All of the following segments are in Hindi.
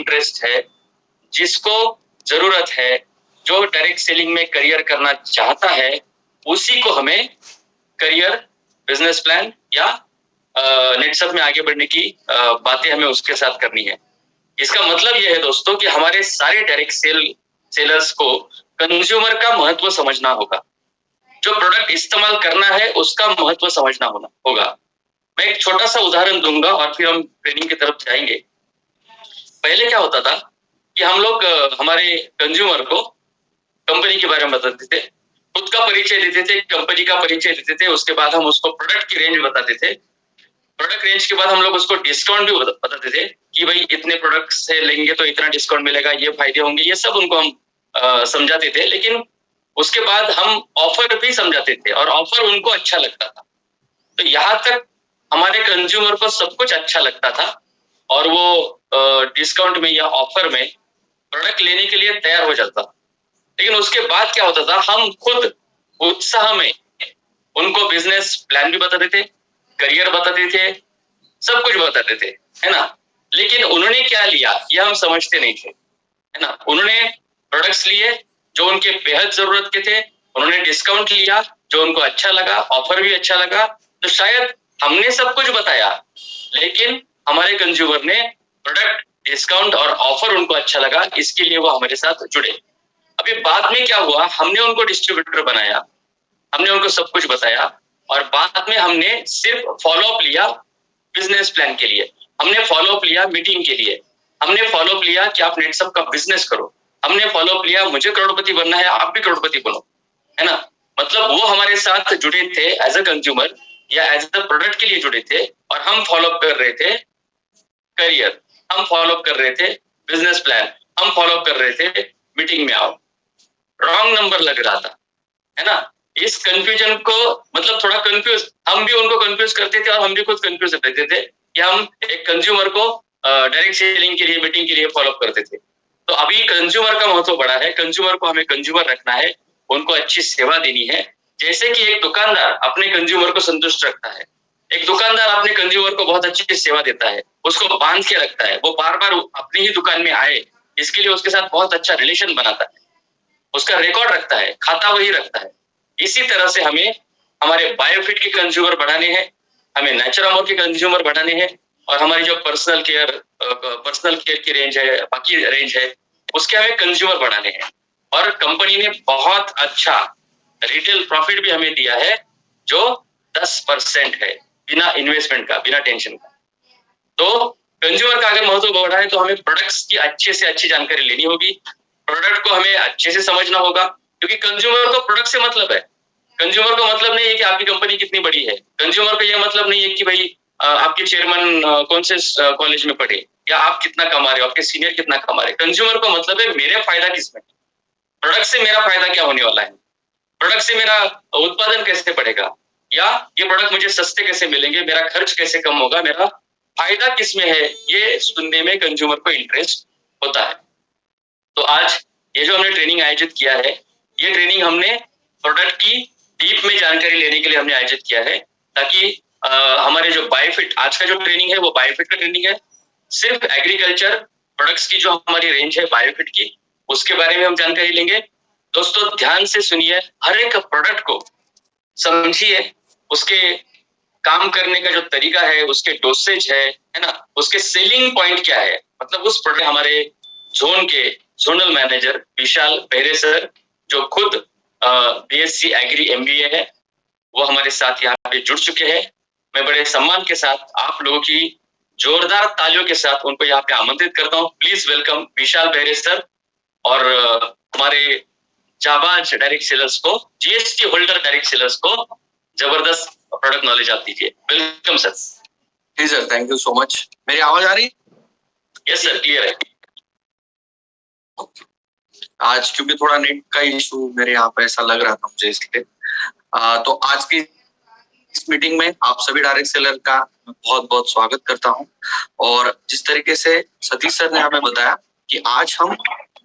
इंटरेस्ट है, जिसको जरूरत है, जो डायरेक्ट सेलिंग में करियर करना चाहता है, उसी को हमें करियर बिजनेस प्लान या नेटसप में आगे बढ़ने की बातें हमें उसके साथ करनी है। इसका मतलब यह है दोस्तों कि हमारे सारे डायरेक्ट सेलर्स को कंज्यूमर का महत्व समझना होगा, जो प्रोडक्ट इस्तेमाल करना है उसका महत्व समझना होगा। मैं एक छोटा सा उदाहरण दूंगा और फिर हम ट्रेनिंग की तरफ जाएंगे। पहले क्या होता था कि हम लोग हमारे कंज्यूमर को कंपनी के बारे में बताते थे, खुद का परिचय देते थे, कंपनी का परिचय देते थे, उसके बाद हम उसको प्रोडक्ट की रेंज बताते थे। प्रोडक्ट रेंज के बाद हम लोग उसको डिस्काउंट भी बताते थे कि भाई इतने प्रोडक्ट से लेंगे तो इतना डिस्काउंट मिलेगा, ये फायदे होंगे, ये सब उनको हम समझाते थे। लेकिन उसके बाद हम ऑफर भी समझाते थे और ऑफर उनको अच्छा लगता था। तो यहाँ तक हमारे कंज्यूमर को सब कुछ अच्छा लगता था और वो डिस्काउंट में या ऑफर में प्रोडक्ट लेने के लिए तैयार हो जाता। लेकिन उसके बाद क्या होता था, हम खुद उत्साह में उनको बिजनेस प्लान भी बताते थे, करियर बताते थे, सब कुछ बताते थे, है ना। लेकिन उन्होंने क्या लिया ये हम समझते नहीं थे, है ना। उन्होंने प्रोडक्ट्स लिए जो उनके बेहद जरूरत के थे, उन्होंने डिस्काउंट लिया जो उनको अच्छा लगा, ऑफर भी अच्छा लगा। तो शायद हमने सब कुछ बताया लेकिन हमारे कंज्यूमर ने प्रोडक्ट, डिस्काउंट और ऑफर उनको अच्छा लगा, इसके लिए वो हमारे साथ जुड़े। अभी बाद में क्या हुआ, हमने उनको डिस्ट्रीब्यूटर बनाया, हमने उनको सब कुछ बताया और बाद में हमने सिर्फ फॉलोअप लिया बिजनेस प्लान के लिए, हमने फॉलोअप लिया मीटिंग के लिए, हमने फॉलोअप लिया कि आप नेटसप का बिजनेस करो, हमने फॉलोअप लिया मुझे करोड़पति बनना है, आप भी करोड़पति बनो, है ना। मतलब वो हमारे साथ जुड़े थे एज अ कंज्यूमर या एज अ प्रोडक्ट के लिए जुड़े थे और हम फॉलोअप कर रहे थे करियर, हम फॉलोअप कर रहे थे बिजनेस प्लान, हम फॉलोअप कर रहे थे मीटिंग में आओ। रॉन्ग नंबर लग रहा था, है ना। इस कंफ्यूजन को मतलब थोड़ा कंफ्यूज, हम भी उनको कंफ्यूज करते थे और हम भी खुद कंफ्यूज रहते थे कि हम एक कंज्यूमर को डायरेक्ट सेलिंग के लिए, मीटिंग के लिए फॉलोअप करते थे। तो अभी कंज्यूमर का महत्व बड़ा है, कंज्यूमर को हमें कंज्यूमर रखना है, उनको अच्छी सेवा देनी है। जैसे कि एक दुकानदार अपने कंज्यूमर को संतुष्ट रखता है, एक दुकानदार अपने कंज्यूमर को बहुत अच्छी सेवा देता है, उसको बांध के रखता है, वो बार बार अपनी ही दुकान में आए इसके लिए उसके साथ बहुत अच्छा रिलेशन बनाता है, उसका रिकॉर्ड रखता है, खाता वही रखता है। इसी तरह से हमें हमारे बायोफिट के कंज्यूमर बढ़ाने हैं, हमें नेचुरामोर के कंज्यूमर बढ़ाने हैं और हमारी जो पर्सनल केयर की रेंज है, बाकी रेंज है, उसके हमें कंज्यूमर बढ़ाने हैं। और कंपनी ने बहुत अच्छा रिटेल प्रॉफिट भी हमें दिया है जो 10% है, बिना इन्वेस्टमेंट का, बिना टेंशन का। तो कंज्यूमर का अगर महत्व बढ़ा है तो हमें प्रोडक्ट्स की अच्छे से अच्छी जानकारी लेनी होगी, प्रोडक्ट को हमें अच्छे से समझना होगा, क्योंकि कंज्यूमर को प्रोडक्ट से मतलब है। कंज्यूमर को मतलब नहीं है कि आपकी कंपनी कितनी बड़ी है, कंज्यूमर को यह मतलब नहीं है कि भाई आपके चेयरमैन कौन से कॉलेज में पढ़े या आप कितना कमा रहे हो, आपके सीनियर कितना कमा रहे। कंज्यूमर को मतलब है मेरा फायदा किसमें, प्रोडक्ट से मेरा फायदा क्या होने वाला है, प्रोडक्ट से मेरा उत्पादन कैसे बढ़ेगा, या ये प्रोडक्ट मुझे सस्ते कैसे मिलेंगे, मेरा खर्च कैसे कम होगा, मेरा फायदा किसमें है, ये सुनने में कंज्यूमर को इंटरेस्ट होता है। तो आज ये जो हमने ट्रेनिंग आयोजित किया है, ये ट्रेनिंग हमने प्रोडक्ट की डीप में जानकारी लेने के लिए हमने आयोजित किया है, ताकि हमारे जो बायोफिट, आज का जो ट्रेनिंग है वो बायोफिट का ट्रेनिंग है। सिर्फ एग्रीकल्चर प्रोडक्ट्स की जो हमारी रेंज है बायोफिट की, उसके बारे में हम जानकारी लेंगे। दोस्तों ध्यान से सुनिए, हर एक प्रोडक्ट को समझिए, उसके काम करने का जो तरीका है, उसके डोसेज है ना, उसके सेलिंग पॉइंट क्या है। मतलब उस प्रोडक्ट, हमारे जोन के जोनल मैनेजर विशाल बेहरे सर, जो खुद बीएससी एग्री एमबीए है, वो हमारे साथ यहाँ पे जुड़ चुके हैं। मैं बड़े सम्मान के साथ आप लोगों की जोरदार तालियों के साथ उनको यहाँ पे आमंत्रित करता हूँ। Please welcome Vishal Behere sir और हमारे जाबाज डायरेक्ट सेलर्स को, जीएसटी होल्डर डायरेक्ट सेलर्स को जबरदस्त प्रोडक्ट नॉलेज आप दीजिए। Welcome sir. जी sir, thank you so much. मेरी आवाज आ रही? यस सर, क्लियर है। आज क्योंकि थोड़ा नेट का इशू मेरे यहाँ पे ऐसा लग रहा था मुझे, इसलिए तो आज की इस मीटिंग में आप सभी डायरेक्ट सेलर का बहुत बहुत स्वागत करता हूं। और जिस तरीके से सतीश सर ने हमें बताया कि आज हम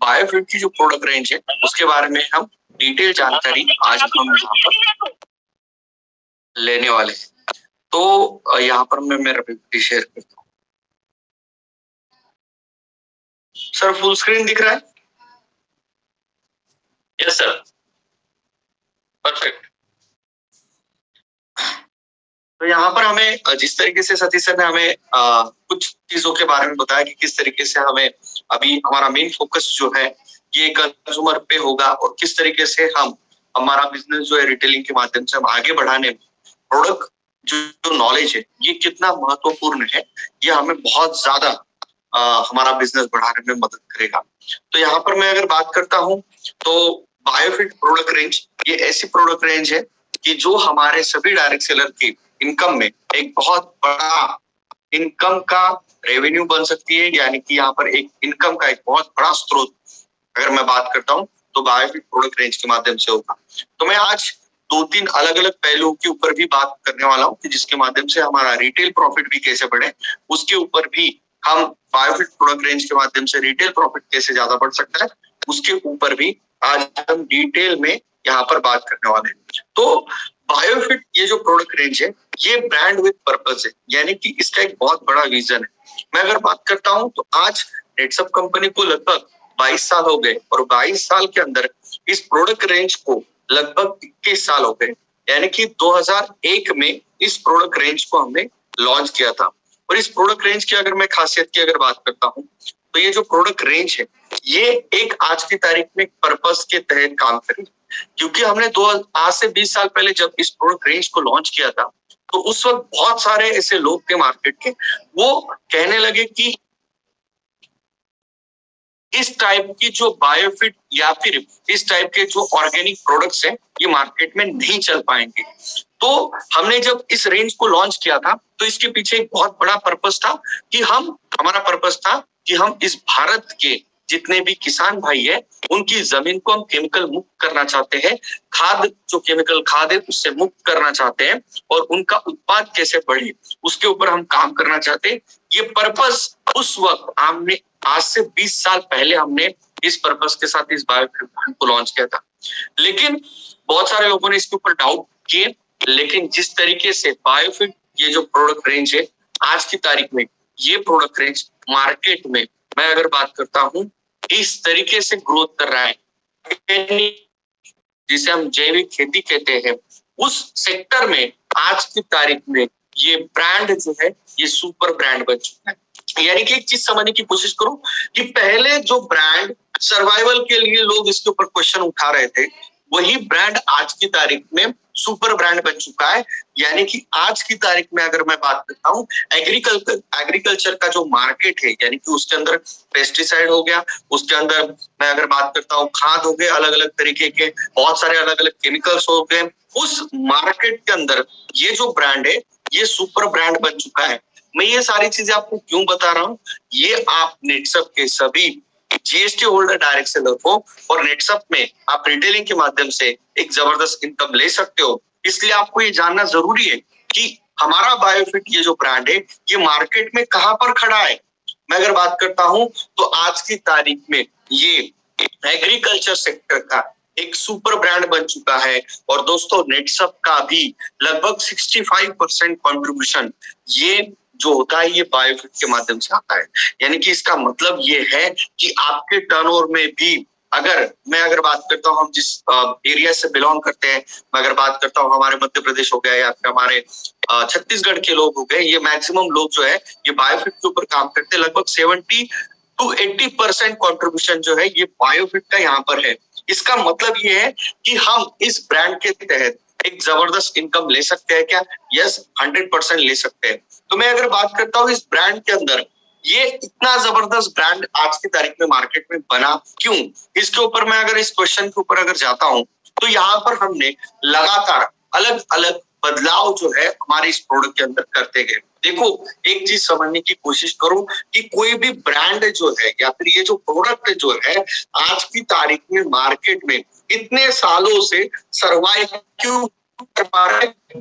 बायोफिट की जो प्रोडक्ट रेंज है उसके बारे में हम डिटेल जानकारी आज हम यहाँ पर लेने वाले हैं। तो यहाँ पर मैं मेरा PPT शेयर करता हूँ। सर फुल स्क्रीन दिख रहा है? Yes sir, perfect. तो यहाँ पर हमें जिस तरीके से सतीश सर ने हमें कुछ चीजों के बारे में बताया कि किस तरीके से हमें अभी हमारा मेन फोकस जो है ये कंज्यूमर पे होगा और किस तरीके से हम हमारा बिजनेस जो है रिटेलिंग के माध्यम से हम आगे बढ़ाने में प्रोडक्ट जो नॉलेज है ये कितना महत्वपूर्ण है, ये हमें बहुत ज्यादा हमारा बिजनेस बढ़ाने में मदद करेगा। तो यहाँ पर मैं अगर बात करता हूँ तो बायोफिट प्रोडक्ट रेंज ये ऐसी प्रोडक्ट रेंज है कि जो हमारे सभी डायरेक्ट सेलर की इनकम में एक बहुत बड़ा इनकम का रेवेन्यू बन सकती है, यानी कि यहाँ पर एक इनकम का एक बहुत बड़ा स्रोत अगर मैं बात करता हूँ तो बायोफिट प्रोडक्ट रेंज के माध्यम से होगा। तो मैं आज 2-3 अलग अलग पहलुओं के ऊपर भी बात करने वाला हूँ कि जिसके माध्यम से हमारा रिटेल प्रॉफिट भी कैसे बढ़े, उसके ऊपर भी हम बायोफिट प्रोडक्ट रेंज के माध्यम से रिटेल प्रॉफिट कैसे ज्यादा बढ़ सकता है, उसके ऊपर भी आज हम डिटेल में यहाँ पर बात करने वाले हैं। तो बायोफिट ये जो प्रोडक्ट रेंज है ये ब्रांड विद पर्पस है, यानी कि इसका एक बहुत बड़ा विजन है। मैं अगर बात करता हूँ तो आज नेटसप कंपनी को लगभग 22 साल हो गए और 22 साल के अंदर इस प्रोडक्ट रेंज को लगभग 21 साल हो गए, यानी कि 2001 में इस प्रोडक्ट रेंज को हमने लॉन्च किया था। और इस प्रोडक्ट रेंज की अगर मैं खासियत की अगर बात करता हूँ तो ये जो प्रोडक्ट रेंज है ये एक आज की तारीख में पर्पस के तहत काम करेगी, क्योंकि हमने आज से 20 साल पहले जब इस प्रोडक्ट रेंज को लॉन्च किया था तो उस वक्त बहुत सारे ऐसे लोग थे मार्केट के, वो कहने लगे कि इस टाइप की जो बायोफिट या फिर इस टाइप के जो ऑर्गेनिक प्रोडक्ट्स हैं ये मार्केट में नहीं चल पाएंगे। तो हमने जब इस रेंज को लॉन्च किया था तो इसके पीछे एक बहुत बड़ा पर्पस था कि हमारा पर्पस था कि हम इस भारत के जितने भी किसान भाई है उनकी जमीन को हम केमिकल मुक्त करना चाहते हैं, खाद जो केमिकल खाद है उससे मुक्त करना चाहते हैं और उनका उत्पाद कैसे बढ़े उसके ऊपर हम काम करना चाहते हैं। ये पर्पस उस वक्त हमने आज से 20 साल पहले हमने इस पर्पस के साथ इस बायोफिट ब्रांड को लॉन्च किया था। लेकिन बहुत सारे लोगों ने इसके ऊपर डाउट किए, लेकिन जिस तरीके से बायोफिट ये जो प्रोडक्ट रेंज है आज की तारीख में ये प्रोडक्ट रेंज मार्केट में मैं अगर बात करता हूँ इस तरीके से ग्रोथ कर रहा है जिसे हम जैविक खेती कहते हैं, उस सेक्टर में आज की तारीख में ये ब्रांड जो है ये सुपर ब्रांड बन चुका है। यानी कि एक चीज समझने की कोशिश करो कि पहले जो ब्रांड सर्वाइवल के लिए लोग इसके ऊपर क्वेश्चन उठा रहे थे वही ब्रांड आज की तारीख में सुपर ब्रांड बन चुका है। यानी कि आज की तारीख में अगर मैं बात करता हूँ एग्रीकल्चर का जो मार्केट है, यानी कि उसके अंदर पेस्टिसाइड हो गया, उसके अंदर मैं अगर बात करता हूँ खाद हो गए, अलग अलग तरीके के बहुत सारे अलग अलग केमिकल्स हो गए, उस मार्केट के अंदर ये जो ब्रांड है ये सुपर ब्रांड बन चुका है। मैं ये सारी चीजें आपको क्यों बता रहा हूँ, ये आप नेटसप के सभी जीएसटी होल्डर डायरेक्ट सेलर को और नेटसप में आप रिटेलिंग के माध्यम से एक जबरदस्त इनकम ले सकते हो। इसलिए आपको ये जानना जरूरी है कि हमारा बायोफिट ये जो ब्रांड है ये मार्केट में कहां पर खड़ा है। मैं अगर बात करता हूं तो आज की तारीख में ये एग्रीकल्चर सेक्टर का एक सुपर ब्रांड बन चुका है। और दोस्तों नेटसप का भी लगभग 65% कंट्रीब्यूशन ये जो होता है ये बायोफिट के माध्यम से आता है। यानी कि इसका मतलब ये है कि आपके टर्नओवर में भी अगर बात करता हूँ हम जिस एरिया से बिलोंग करते हैं, मैं अगर बात करता हूँ हमारे मध्य प्रदेश हो गया या फिर हमारे छत्तीसगढ़ के लोग हो गए, ये मैक्सिमम लोग जो है ये बायोफिट के ऊपर काम करते हैं। लगभग 70 to 80% कॉन्ट्रीब्यूशन जो है ये बायोफिट का यहाँ पर है। इसका मतलब ये है कि हम इस ब्रांड के तहत एक जबरदस्त इनकम ले सकते हैं क्या? यस, 100% ले सकते हैं। तो मैं अगर बात करता हूँ इस ब्रांड के अंदर ये इतना जबरदस्त ब्रांड आज की तारीख में मार्केट में बना क्यों, इसके ऊपर मैं अगर इस क्वेश्चन के ऊपर अगर जाता हूँ तो यहाँ पर हमने लगातार अलग अलग बदलाव जो है हमारे इस प्रोडक्ट के अंदर करते गए। देखो एक चीज समझने की कोशिश करो कि कोई भी ब्रांड जो है या फिर ये जो प्रोडक्ट जो है आज की तारीख में मार्केट में इतने सालों से सर्वाइव क्यों कर पा रहे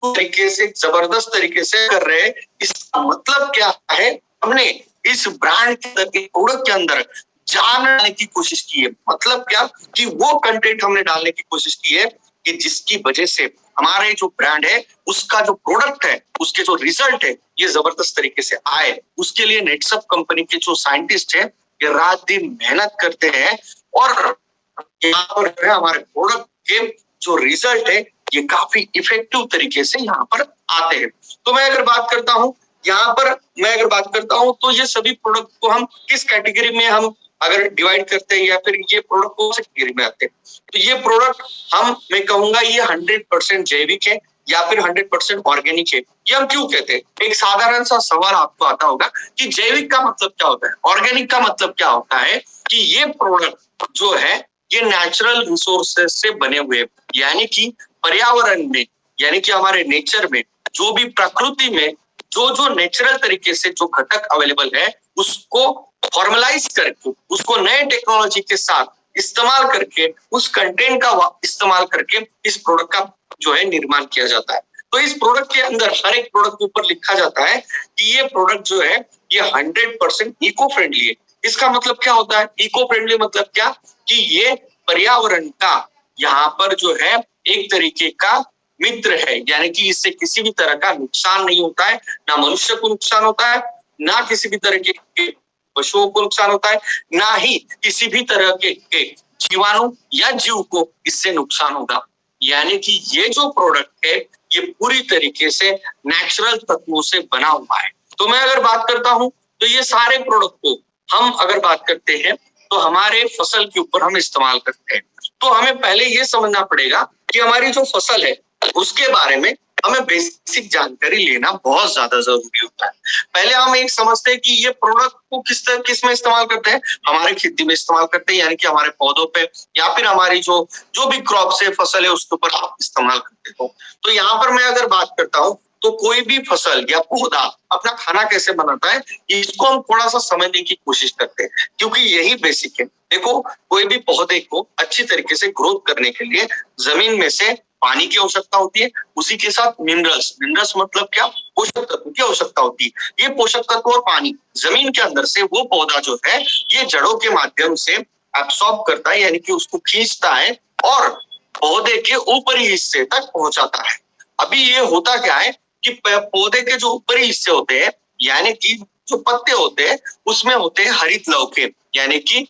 तरीके से जबरदस्त तरीके से कर रहे हैं। इसका मतलब क्या है, हमने इस ब्रांड के अंदर प्रोडक्ट के अंदर जानने की कोशिश की है। मतलब क्या कि वो कंटेंट हमने डालने की कोशिश की है कि जिसकी वजह से हमारे जो ब्रांड है उसका जो प्रोडक्ट है उसके जो रिजल्ट है ये जबरदस्त तरीके से आए, उसके लिए नेटसप कंपनी के जो साइंटिस्ट है ये रात दिन मेहनत करते हैं और यहाँ पर हमारे प्रोडक्ट के जो रिजल्ट है ये काफी इफेक्टिव तरीके से यहाँ पर आते हैं। तो मैं अगर बात करता हूँ तो ये सभी प्रोडक्ट को हम किस कैटेगरी में हम अगर डिवाइड करते हैं या फिर ये प्रोडक्ट कौन सी कैटेगरी में आते हैं, तो ये प्रोडक्ट मैं कहूंगा ये 100% जैविक है या फिर 100% ऑर्गेनिक है। ये हम क्यों कहते हैं? एक साधारण सा सवाल आपको आता होगा कि जैविक का मतलब क्या होता है, ऑर्गेनिक का मतलब क्या होता है, कि ये प्रोडक्ट जो है ये नेचुरल रिसोर्सेज से बने हुए, यानी कि पर्यावरण में, यानी कि हमारे नेचर में जो भी प्रकृति में जो नेचुरल तरीके से जो घटक अवेलेबल है उसको फॉर्मलाइज करके, उसको नए टेक्नोलॉजी के साथ इस्तेमाल करके, उस कंटेंट का इस्तेमाल करके इस प्रोडक्ट का जो है निर्माण किया जाता है। तो इस प्रोडक्ट के अंदर हर एक प्रोडक्ट के ऊपर लिखा जाता है कि ये प्रोडक्ट जो है ये 100% इको फ्रेंडली है। इसका मतलब क्या होता है? इको फ्रेंडली मतलब क्या, कि ये पर्यावरण का यहाँ पर जो है एक तरीके का मित्र है, यानी कि इससे किसी भी तरह का नुकसान नहीं होता है, ना मनुष्य को नुकसान होता है, ना किसी भी तरह के पशुओं को नुकसान होता है, ना ही किसी भी तरह के जीवाणु या जीव को इससे नुकसान होगा। यानी कि ये जो प्रोडक्ट है ये पूरी तरीके से नेचुरल तत्वों से बना हुआ है। तो मैं अगर बात करता हूं तो ये सारे प्रोडक्ट को हम अगर बात करते हैं तो हमारे फसल के ऊपर हम इस्तेमाल करते हैं। तो हमें पहले ये समझना पड़ेगा कि हमारी जो फसल है उसके बारे में हमें बेसिक जानकारी लेना बहुत ज्यादा जरूरी होता है। पहले हम एक समझते हैं कि ये प्रोडक्ट को किस में इस्तेमाल करते हैं, हमारे खेती में इस्तेमाल करते हैं, यानी कि हमारे पौधों पे या फिर हमारी जो भी क्रॉप से फसल है उसके ऊपर आप इस्तेमाल करते हो। तो यहाँ पर मैं अगर बात करता हूँ तो कोई भी फसल या पौधा अपना खाना कैसे बनाता है इसको हम थोड़ा सा समझने की कोशिश करते हैं, क्योंकि यही बेसिक है। देखो, कोई भी पौधे को अच्छी तरीके से ग्रोथ करने के लिए जमीन में से पानी की आवश्यकता होती है, उसी के साथ मिनरल्स मतलब क्या, पोषक तत्व की आवश्यकता होती है। ये पोषक तत्व और पानी जमीन के अंदर से वो पौधा जो है ये जड़ों के माध्यम से एब्सॉर्ब करता है, यानी कि उसको खींचता है और पौधे के ऊपरी हिस्से तक पहुंचाता है। अभी ये होता क्या है कि पौधे के जो ऊपरी हिस्से होते हैं, यानी कि जो पत्ते होते हैं उसमें होते हैं हरित लवके, यानी कि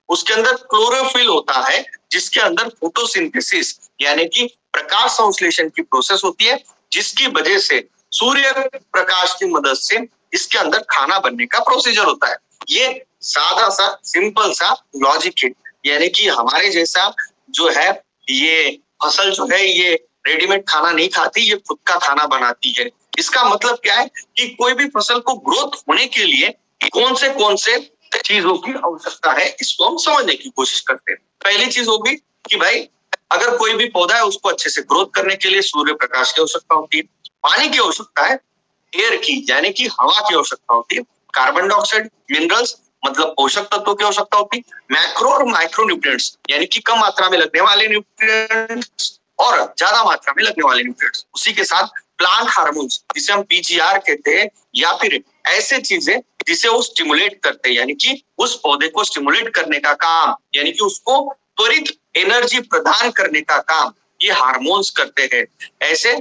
उसके अंदर क्लोरोफिल होता है, जिसके अंदर फोटोसिंथेसिस यानी कि प्रकाश संश्लेषण की प्रोसेस होती है, जिसकी वजह से सूर्य प्रकाश की मदद से इसके अंदर खाना बनने का प्रोसीजर होता है। ये सादा सा सिंपल सा लॉजिक है, यानी कि हमारे जैसा जो है ये फसल जो है ये रेडीमेड खाना नहीं खाती, ये खुद का खाना बनाती है। इसका मतलब क्या है कि कोई भी फसल को ग्रोथ होने के लिए कौन से चीजों की आवश्यकता है इसको हम समझने की कोशिश करते हैं। पहली चीज होगी कि भाई अगर कोई भी पौधा है उसको अच्छे से ग्रोथ करने के लिए सूर्य प्रकाश की आवश्यकता होती है, पानी की आवश्यकता है, एयर की यानी कि हवा की आवश्यकता होती है, कार्बन डाइऑक्साइड, मिनरल्स मतलब पोषक तत्वों की आवश्यकता होती है, मैक्रो और माइक्रो न्यूट्रिएंट्स यानी कि कम मात्रा में लगने वाले न्यूट्रिएंट्स और ज्यादा मात्रा में लगने वाले न्यूट्रिएंट्स, उसी के साथ प्लांट हार्मोन्स जिसे हम पीजीआर कहते हैं, या फिर ऐसे चीजें जिसे वो स्टिमुलेट करते हैं, यानी कि उस पौधे को स्टिमुलेट करने का काम, यानी कि उसको त्वरित एनर्जी प्रदान करने का काम ये हार्मोन्स करते हैं। ऐसे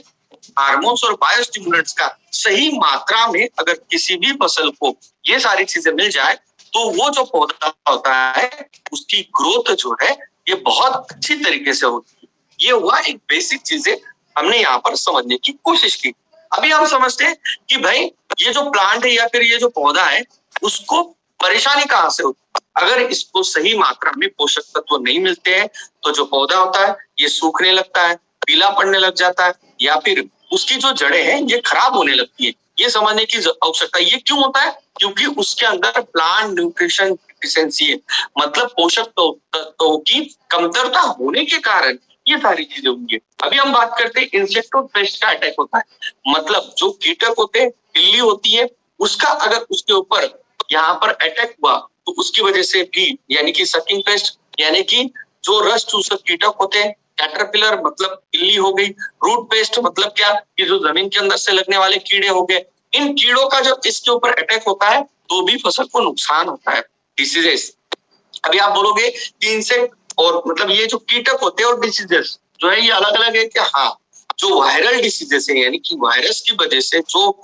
हार्मोन्स और बायोस्टिमुलेंट्स का सही मात्रा में अगर किसी भी फसल को ये सारी चीजें मिल जाए तो वो जो पौधा होता है उसकी ग्रोथ जो है ये बहुत अच्छी तरीके से होती है। ये हुआ एक बेसिक चीजें हमने यहाँ पर समझने की कोशिश की। अभी हम समझते हैं कि भाई ये जो प्लांट है या फिर ये जो पौधा है उसको परेशानी कहाँ से होती है। अगर इसको सही मात्रा में पोषक तत्व नहीं मिलते हैं तो जो पौधा होता है ये सूखने लगता है, पीला पड़ने लग जाता है, या फिर उसकी जो जड़ें हैं ये खराब होने लगती है। ये समझने की आवश्यकता, ये क्यों होता है? क्योंकि उसके अंदर प्लांट न्यूट्रिशन डिफिशिएंसी है, मतलब पोषक तत्वों की कमतरता होने के कारण ये सारी चीजें होंगी। अभी हम बात करते हैं इंसेक्ट और पेस्ट का अटैक होता है, मतलब जो कीटक होते हैं, बिल्ली होती है, उसका अगर उसके ऊपर यहाँ पर अटैक हुआ तो उसकी वजह से भी यानी कि सकिंग पेस्ट यानी कि जो रस चूसक कीटक होते हैं, कैटरपिलर मतलब बिल्ली हो गई, रूट पेस्ट मतलब क्या कि जो जमीन के अंदर से लगने वाले कीड़े हो गए, इन कीड़ों का जब इसके ऊपर अटैक होता है तो भी फसल को नुकसान होता है, डिसीजेस। अभी आप बोलोगे कि इंसेक्ट और मतलब ये जो कीटक होते हैं और डिसीजेस जो है ये अलग अलग है कि हाँ, जो वायरल डिसीजेस है यानी कि वायरस की वजह से जो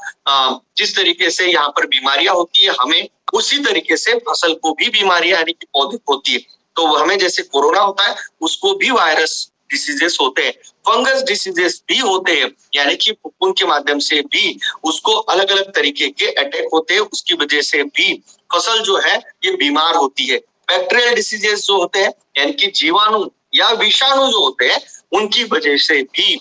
जिस तरीके से यहाँ पर बीमारियां होती है, हमें उसी तरीके से फसल को भी बीमारियां यानी कि पौधे को होती है। तो हमें जैसे कोरोना होता है उसको भी वायरस डिसीजेस होते हैं, फंगस डिसीजेस भी होते हैं, यानी कि फफूंद के माध्यम से भी उसको अलग अलग तरीके के अटैक होते हैं, उसकी वजह से भी फसल जो है ये बीमार होती है। बैक्टीरियल डिसीजेस जो होते हैं यानी कि जीवाणु या विषाणु जो होते हैं उनकी वजह से भी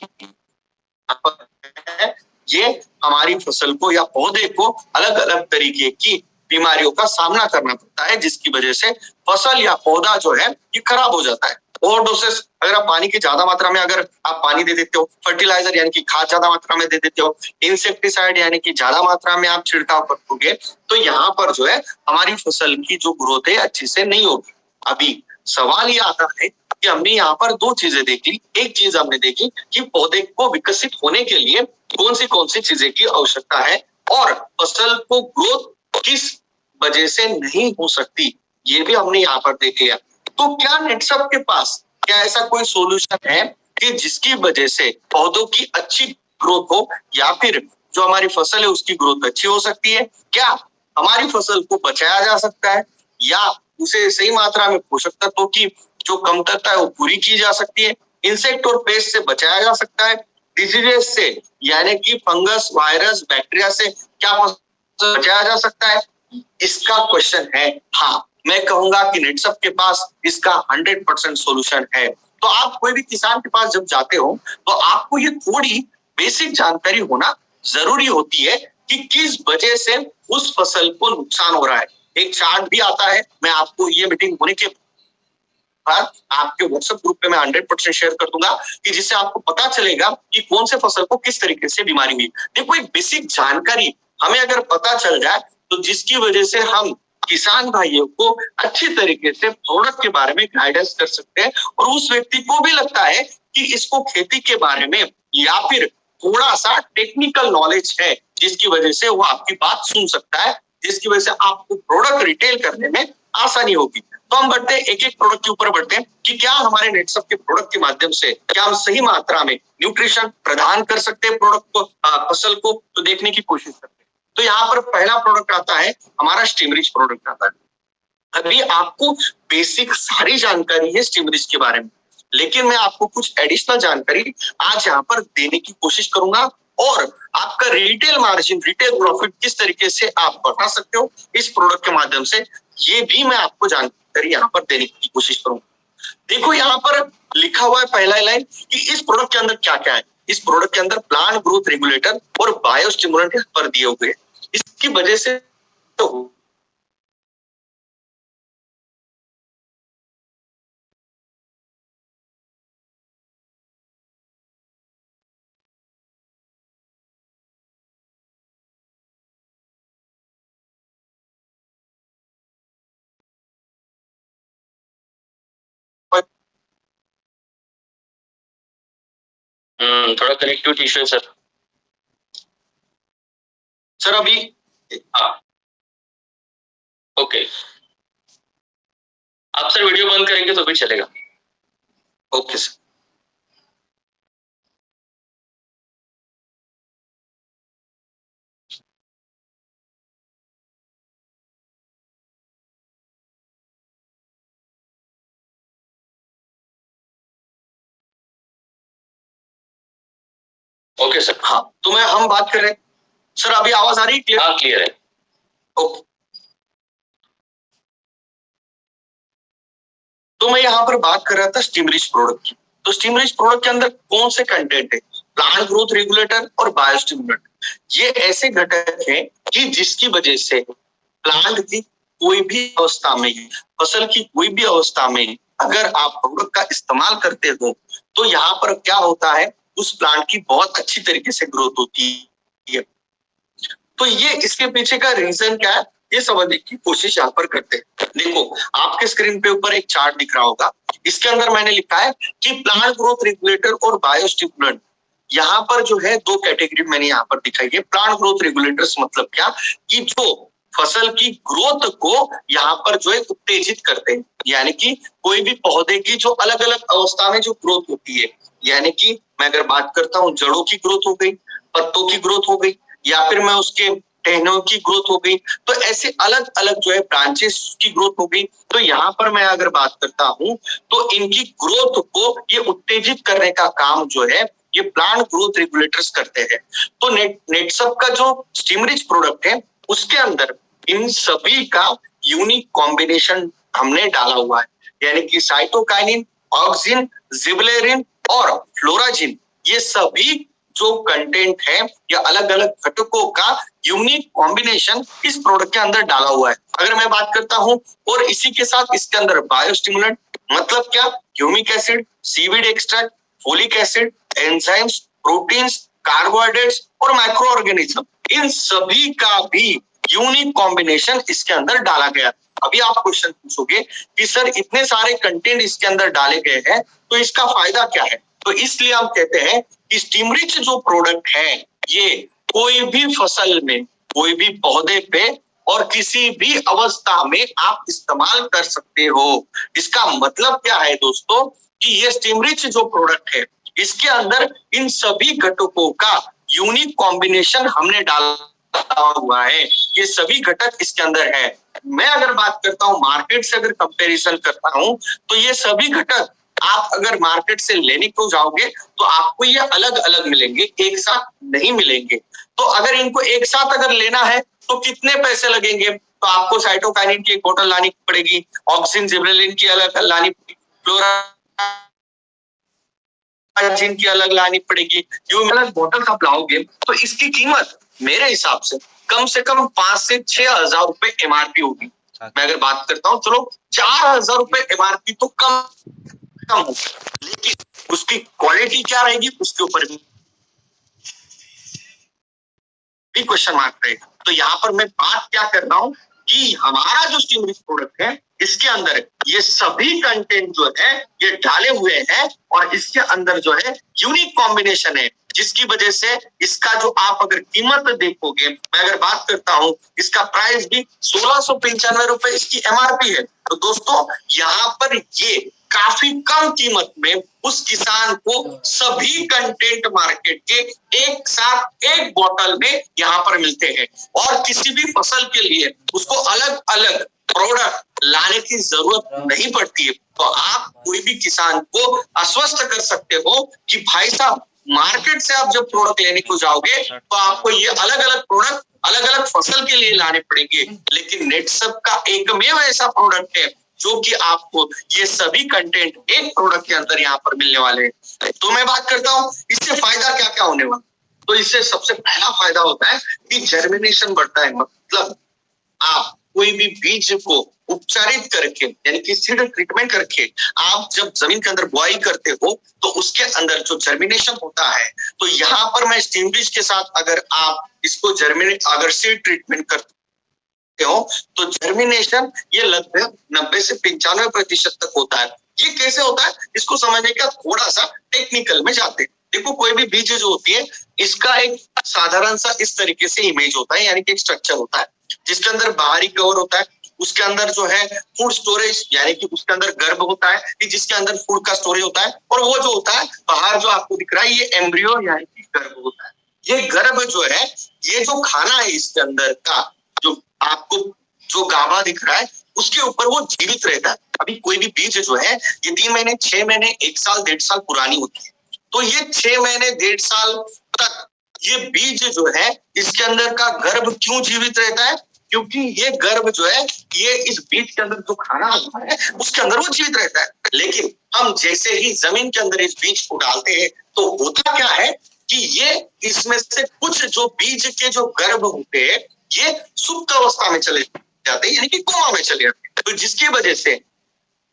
ये हमारी फसल को या पौधे को अलग अलग तरीके की बीमारियों का सामना करना पड़ता है, जिसकी वजह से फसल या पौधा जो है ये खराब हो जाता है। ओवरडोसेस, अगर आप पानी की ज्यादा मात्रा में अगर आप पानी दे देते हो, फर्टिलाइजर यानी कि खाद ज्यादा मात्रा में दे देते हो, इंसेक्टिसाइड यानी कि ज्यादा मात्रा में आप छिड़काव करोगे, तो यहाँ पर जो है हमारी फसल की जो ग्रोथ है अच्छी से नहीं होगी। अभी सवाल ये आता है कि हमने यहाँ पर दो चीजें देखी। एक चीज हमने देखी कि पौधे को विकसित होने के लिए कौन सी चीजें की आवश्यकता है और फसल को ग्रोथ किस वजह से नहीं हो सकती, ये भी हमने यहाँ पर देख लिया। तो क्या नेटसप के पास क्या ऐसा कोई सॉल्यूशन है कि जिसकी वजह से पौधों की अच्छी ग्रोथ हो या फिर जो हमारी फसल है उसकी ग्रोथ अच्छी हो सकती है? क्या हमारी फसल को बचाया जा सकता है या उसे सही मात्रा में पोषक तत्वों की जो कमतरता है वो पूरी की जा सकती है? इंसेक्ट और पेस्ट से बचाया जा सकता है? डिजीजेस से यानी कि फंगस, वायरस, बैक्टीरिया से क्या बचाया जा सकता है? इसका क्वेश्चन है हाँ। मैं कहूंगा कि नेटसप के पास इसका 100% सॉल्यूशन है। तो आप कोई भी किसान के पास जब जाते हो तो आपको ये थोड़ी बेसिक जानकारी होना जरूरी होती है कि किस वजह से उस फसल को नुकसान हो रहा है। एक चार्ट भी आता है, मैं आपको ये मीटिंग होने के बाद आपके व्हाट्सएप ग्रुप पे मैं 100% शेयर कर दूंगा कि जिससे आपको पता चलेगा कि कौन से फसल को किस तरीके से बीमारी हुई। देखो एक बेसिक जानकारी हमें अगर पता चल जाए तो जिसकी वजह से हम किसान भाइयों को अच्छी तरीके से प्रोडक्ट के बारे में गाइडेंस कर सकते हैं और उस व्यक्ति को भी लगता है कि इसको खेती के बारे में या फिर थोड़ा सा टेक्निकल नॉलेज है, जिसकी वजह से वो आपकी बात सुन सकता है, जिसकी वजह से आपको प्रोडक्ट रिटेल करने में आसानी होगी। तो हम बढ़ते हैं एक एक प्रोडक्ट के ऊपर बढ़ते हैं कि क्या हमारे नेटसप के प्रोडक्ट के माध्यम से क्या हम सही मात्रा में न्यूट्रिशन प्रदान कर सकते हैं प्रोडक्ट को, फसल को, तो देखने की कोशिश करते हैं। तो यहाँ पर पहला प्रोडक्ट आता है हमारा स्टीमरिच प्रोडक्ट आता है। अभी आपको बेसिक सारी जानकारी है स्टीमरिच के बारे में, लेकिन मैं आपको कुछ एडिशनल जानकारी आज यहाँ पर देने की कोशिश करूंगा और आपका रिटेल मार्जिन, रिटेल प्रॉफिट किस तरीके से आप बढ़ा सकते हो इस प्रोडक्ट के माध्यम से, ये भी मैं आपको जानकारी यहाँ पर देने की कोशिश करूंगा। देखो यहाँ पर लिखा हुआ है पहला लाइन कि इस प्रोडक्ट के अंदर क्या क्या है। इस प्रोडक्ट के अंदर प्लांट ग्रोथ रेगुलेटर और बायोस्टिमुलेंट पर दिए हुए हैं। इसकी वजह से तो थोड़ा कनेक्टिविटी इशू है सर। सर अभी ओके, आप सर वीडियो बंद करेंगे तो भी चलेगा। Okay sir. Okay sir. हाँ तो हम बात कर रहे हैं सर, अभी आवाज आ रही है? हाँ क्लियर है। ओके, तो मैं यहाँ पर बात कर रहा था स्टीमरिच प्रोडक्ट की। तो स्टीमरिच प्रोडक्ट के अंदर कौन से कंटेंट है? प्लांट ग्रोथ रेगुलेटर और बायोस्टिमुलेंट। ये ऐसे घटक हैं कि जिसकी वजह से प्लांट की कोई भी अवस्था में, फसल की कोई भी अवस्था में अगर आप प्रोडक्ट का इस्तेमाल करते हो तो यहाँ पर क्या होता है, उस प्लांट की बहुत अच्छी तरीके से ग्रोथ होती है। तो ये इसके पीछे का रीजन क्या है ये समझने की कोशिश यहाँ पर करते हैं। देखो आपके स्क्रीन पे ऊपर एक चार्ट दिख रहा होगा, इसके अंदर मैंने लिखा है कि प्लांट ग्रोथ रेगुलेटर और बायोस्टिमुलेंट, यहाँ पर जो है दो कैटेगरी मैंने यहाँ पर दिखाई है। प्लांट ग्रोथ रेगुलेटर्स मतलब क्या कि जो फसल की ग्रोथ को यहाँ पर जो है उत्तेजित करते हैं, यानी कि कोई भी पौधे की जो अलग अलग अवस्था में जो ग्रोथ होती है यानी कि मैं अगर बात करता हूँ जड़ों की ग्रोथ हो गई, पत्तों की ग्रोथ हो गई, या फिर मैं उसके टहनियों की ग्रोथ हो गई, तो ऐसे अलग अलग जो है ब्रांचेस की ग्रोथ हो गई। तो यहाँ पर मैं अगर बात करता हूँ तो इनकी ग्रोथ को ये उत्तेजित करने का काम जो है ये प्लांट ग्रोथ रेगुलेटर्स करते हैं। तो नेटसप का जो स्टीमरिच प्रोडक्ट है उसके अंदर इन सभी का यूनिक कॉम्बिनेशन हमने डाला हुआ है, यानी कि साइटोकाइनिन, ऑक्सिन, जिबरेलिन और फ्लोराजिन, ये सभी जो कंटेंट है या अलग अलग घटकों का यूनिक कॉम्बिनेशन इस प्रोडक्ट के अंदर डाला हुआ है। अगर मैं बात करता हूं और इसी के साथ इसके अंदर बायोस्टिमुलेंट मतलब क्या, humic acid, seaweed extract, folic acid, enzymes, proteins, carbohydrates और माइक्रो ऑर्गेनिज्म, इन सभी का भी यूनिक कॉम्बिनेशन इसके अंदर डाला गया। अभी आप क्वेश्चन पूछोगे कि सर इतने सारे कंटेंट इसके अंदर डाले गए हैं तो इसका फायदा क्या है? तो इसलिए हम कहते हैं कि स्टीमरिच जो प्रोडक्ट है ये कोई भी फसल में, कोई भी पौधे पे और किसी भी अवस्था में आप इस्तेमाल कर सकते हो। इसका मतलब क्या है दोस्तों कि ये स्टीमरिच जो प्रोडक्ट है इसके अंदर इन सभी घटकों का यूनिक कॉम्बिनेशन हमने डाला हुआ है, ये सभी घटक इसके अंदर है। मैं अगर बात करता हूँ मार्केट से अगर कंपैरिजन करता हूँ तो ये सभी घटक आप अगर मार्केट से लेने को जाओगे तो आपको ये अलग अलग मिलेंगे, एक साथ नहीं मिलेंगे। तो अगर इनको एक साथ अगर लेना है तो कितने पैसे लगेंगे? तो आपको साइटोकाइनिन की एक बोतल लानी पड़ेगी, ऑक्सिन जिबरेलिन की अलग लानी पड़ेगी, फ्लोराजिन की अलग लानी पड़ेगी। जो अलग बोतल आप लाओगे तो इसकी कीमत मेरे हिसाब से कम 5 से 6 हजार रुपए एमआरपी होगी। मैं अगर बात करता हूँ चलो 4,000 रुपए एमआरपी तो कम हो, लेकिन उसकी क्वालिटी क्या रहेगी उसके ऊपर भी क्वेश्चन मार्क रहेगा। तो यहाँ पर मैं बात क्या कर रहा हूँ कि हमारा जो स्टीमरिच प्रोडक्ट है इसके अंदर ये सभी कंटेंट जो है ये डाले हुए हैं और इसके अंदर जो है यूनिक कॉम्बिनेशन है, जिसकी वजह से इसका जो आप अगर कीमत देखोगे, मैं अगर बात करता हूं इसका प्राइस भी 1695 रुपए इसकी एमआरपी है। तो दोस्तों यहाँ पर ये काफी कम कीमत में उस किसान को सभी कंटेंट मार्केट के एक साथ एक बोतल में यहाँ पर मिलते हैं और किसी भी फसल के लिए उसको अलग अलग प्रोडक्ट लाने की जरूरत नहीं पड़ती है। तो आप कोई भी किसान को आश्वस्त कर सकते हो कि भाई साहब मार्केट से आप जब प्रोडक्ट लेने को जाओगे तो आपको ये अलग अलग प्रोडक्ट अलग अलग फसल के लिए लाने पड़ेंगे, लेकिन नेटसप का एकमेव ऐसा प्रोडक्ट है जो कि आपको ये सभी कंटेंट एक प्रोडक्ट के अंदर यहाँ पर मिलने वाले हैं। तो मैं बात करता हूँ इससे फायदा क्या क्या होने वाला। तो इससे सबसे पहला फायदा होता है कि जर्मिनेशन बढ़ता है, मतलब आप कोई भी बीज को उपचारित करके यानी कि सीड ट्रीटमेंट करके आप जब जमीन के अंदर बुआई करते हो तो उसके अंदर जो जर्मिनेशन होता है, तो यहाँ पर मैं स्टीमरिच के साथ अगर आप इसको जर्मिनेट अगर सीड ट्रीटमेंट करते हो तो जर्मिनेशन ये लगभग 90 से 95% तक होता है। ये कैसे होता है इसको समझने का थोड़ा सा टेक्निकल में जाते हैं। देखो कोई भी बीज जो होती है इसका एक साधारण सा इस तरीके से इमेज होता है, यानी कि एक स्ट्रक्चर होता है जिसके अंदर बाहरी कवर होता है, उसके अंदर जो है फूड स्टोरेज यानी कि उसके अंदर गर्भ होता है कि जिसके अंदर फूड का स्टोरेज होता है, और वो जो होता है बाहर जो आपको दिख रहा है ये एम्ब्रियो यानी कि गर्भ होता है। ये गर्भ जो है ये जो खाना है इसके अंदर का जो आपको जो गाभा दिख रहा है उसके ऊपर वो जीवित रहता है। अभी कोई भी बीज जो है ये 3 महीने 6 महीने 1 साल 1.5 साल पुरानी होती है, तो ये 6 महीने 1.5 साल तक ये बीज जो है इसके अंदर का गर्भ क्यों जीवित रहता है, क्योंकि ये गर्भ जो है ये इस बीज के अंदर जो खाना होता है उसके अंदर वो जीवित रहता है। लेकिन हम जैसे ही जमीन के अंदर इस बीज को डालते हैं तो होता क्या है कि ये इसमें से कुछ जो बीज के जो गर्भ होते हैं ये सुप्त अवस्था में चले जाते हैं, यानी कि कोमा में चले जाते हैं। तो जिसकी वजह से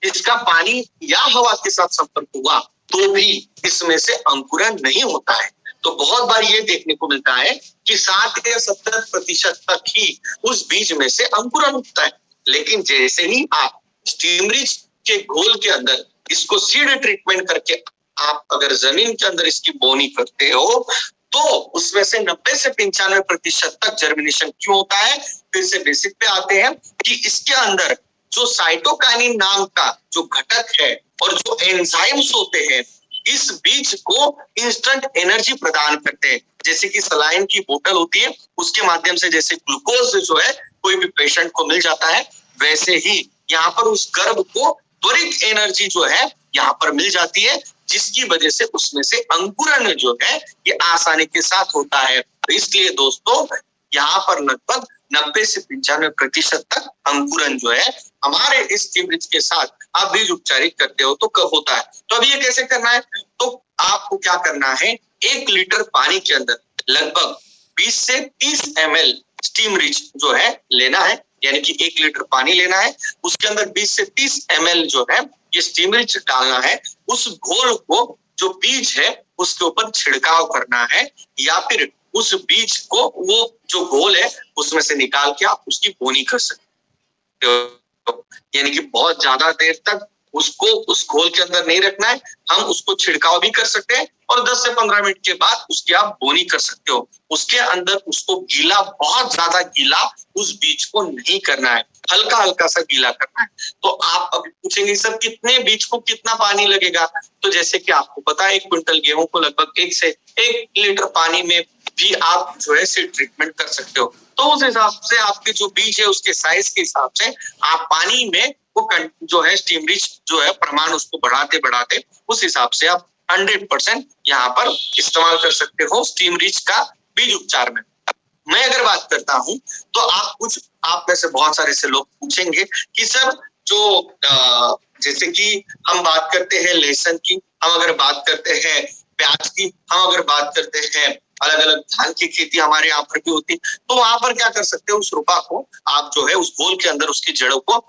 इसका पानी या हवा के साथ संपर्क हुआ तो भी इसमें से अंकुरन नहीं होता है। तो बहुत बार ये देखने को मिलता है कि 60 या 70% तक ही उस बीज में से अंकुरन होता है। लेकिन जैसे ही आप स्टीमरिच के घोल के अंदर इसको सीड ट्रीटमेंट करके आप अगर जमीन के अंदर इसकी बोनी करते हो तो उसमें से 90 से 95% तक जर्मिनेशन क्यों होता है। फिर से बेसिक पे आते हैं कि इसके अंदर जो साइटोकाइनिन नाम का जो घटक है और जो एंजाइम्स होते हैं इस बीज को इंस्टेंट एनर्जी प्रदान करते हैं। जैसे कि सलाइन की बोतल होती है, उसके माध्यम से जैसे ग्लूकोज जो है कोई भी पेशेंट को मिल जाता है, वैसे ही यहाँ पर उस गर्भ को त्वरित एनर्जी जो है यहाँ पर मिल जाती है, जिसकी वजह से उसमें से अंकुरन जो है ये आसानी के साथ होता है। तो इसलिए दोस्तों यहाँ पर लगभग 90 से 95% तक अंकुरन जो है हमारे इस टीमरिच के साथ आप बीज उपचारित करते हो तो कब होता है। तो अब ये कैसे करना है, तो आपको क्या करना है, 1 लीटर पानी के अंदर लगभग 20 से 30 ml स्टीमरिच जो है लेना है, यानी कि 1 लीटर पानी लेना है, उसके अंदर 20 से 30 ml जो है ये स्टीमरिच डालना है। उस घोल को जो बीज है उसके ऊपर छिड़काव करना है, या फिर उस बीज को वो जो घोल है उसमें से निकाल के आप उसकी बोनी कर सकते हो। यानी कि बहुत ज्यादा देर तक उसको उस घोल के अंदर नहीं रखना है, हम उसको छिड़काव भी कर सकते हैं और 10 से 15 मिनट के बाद उसकी आप बोनी कर सकते हो। उसके अंदर उसको गीला, बहुत ज्यादा गीला उस बीज को नहीं करना है, हल्का हल्का सा गीला करना है। तो आप अभी पूछेंगे सर कितने बीज को कितना पानी लगेगा, तो जैसे कि आपको पता है 1 क्विंटल गेहूं को लगभग 1 से 1 लीटर पानी में भी आप जो है सीड ट्रीटमेंट कर सकते हो। तो उस हिसाब से आपके जो बीज है उसके साइज के हिसाब से आप पानी में वो जो है स्टीमरिच जो है प्रमाण उसको बढ़ाते बढ़ाते उस हिसाब से आप 100% यहाँ पर इस्तेमाल कर सकते हो स्टीमरिच का बीज उपचार में। मैं अगर बात करता हूं तो आप में से बहुत सारे से लोग पूछेंगे कि सर जो जैसे कि हम बात करते हैं लहसुन की, हम अगर बात करते हैं प्याज की, हम अगर बात करते हैं अलग अलग धान की खेती हमारे यहाँ पर भी होती, तो वहां पर क्या कर सकते हो, उस रुपा को आप जो है उस घोल के अंदर उसकी जड़ों को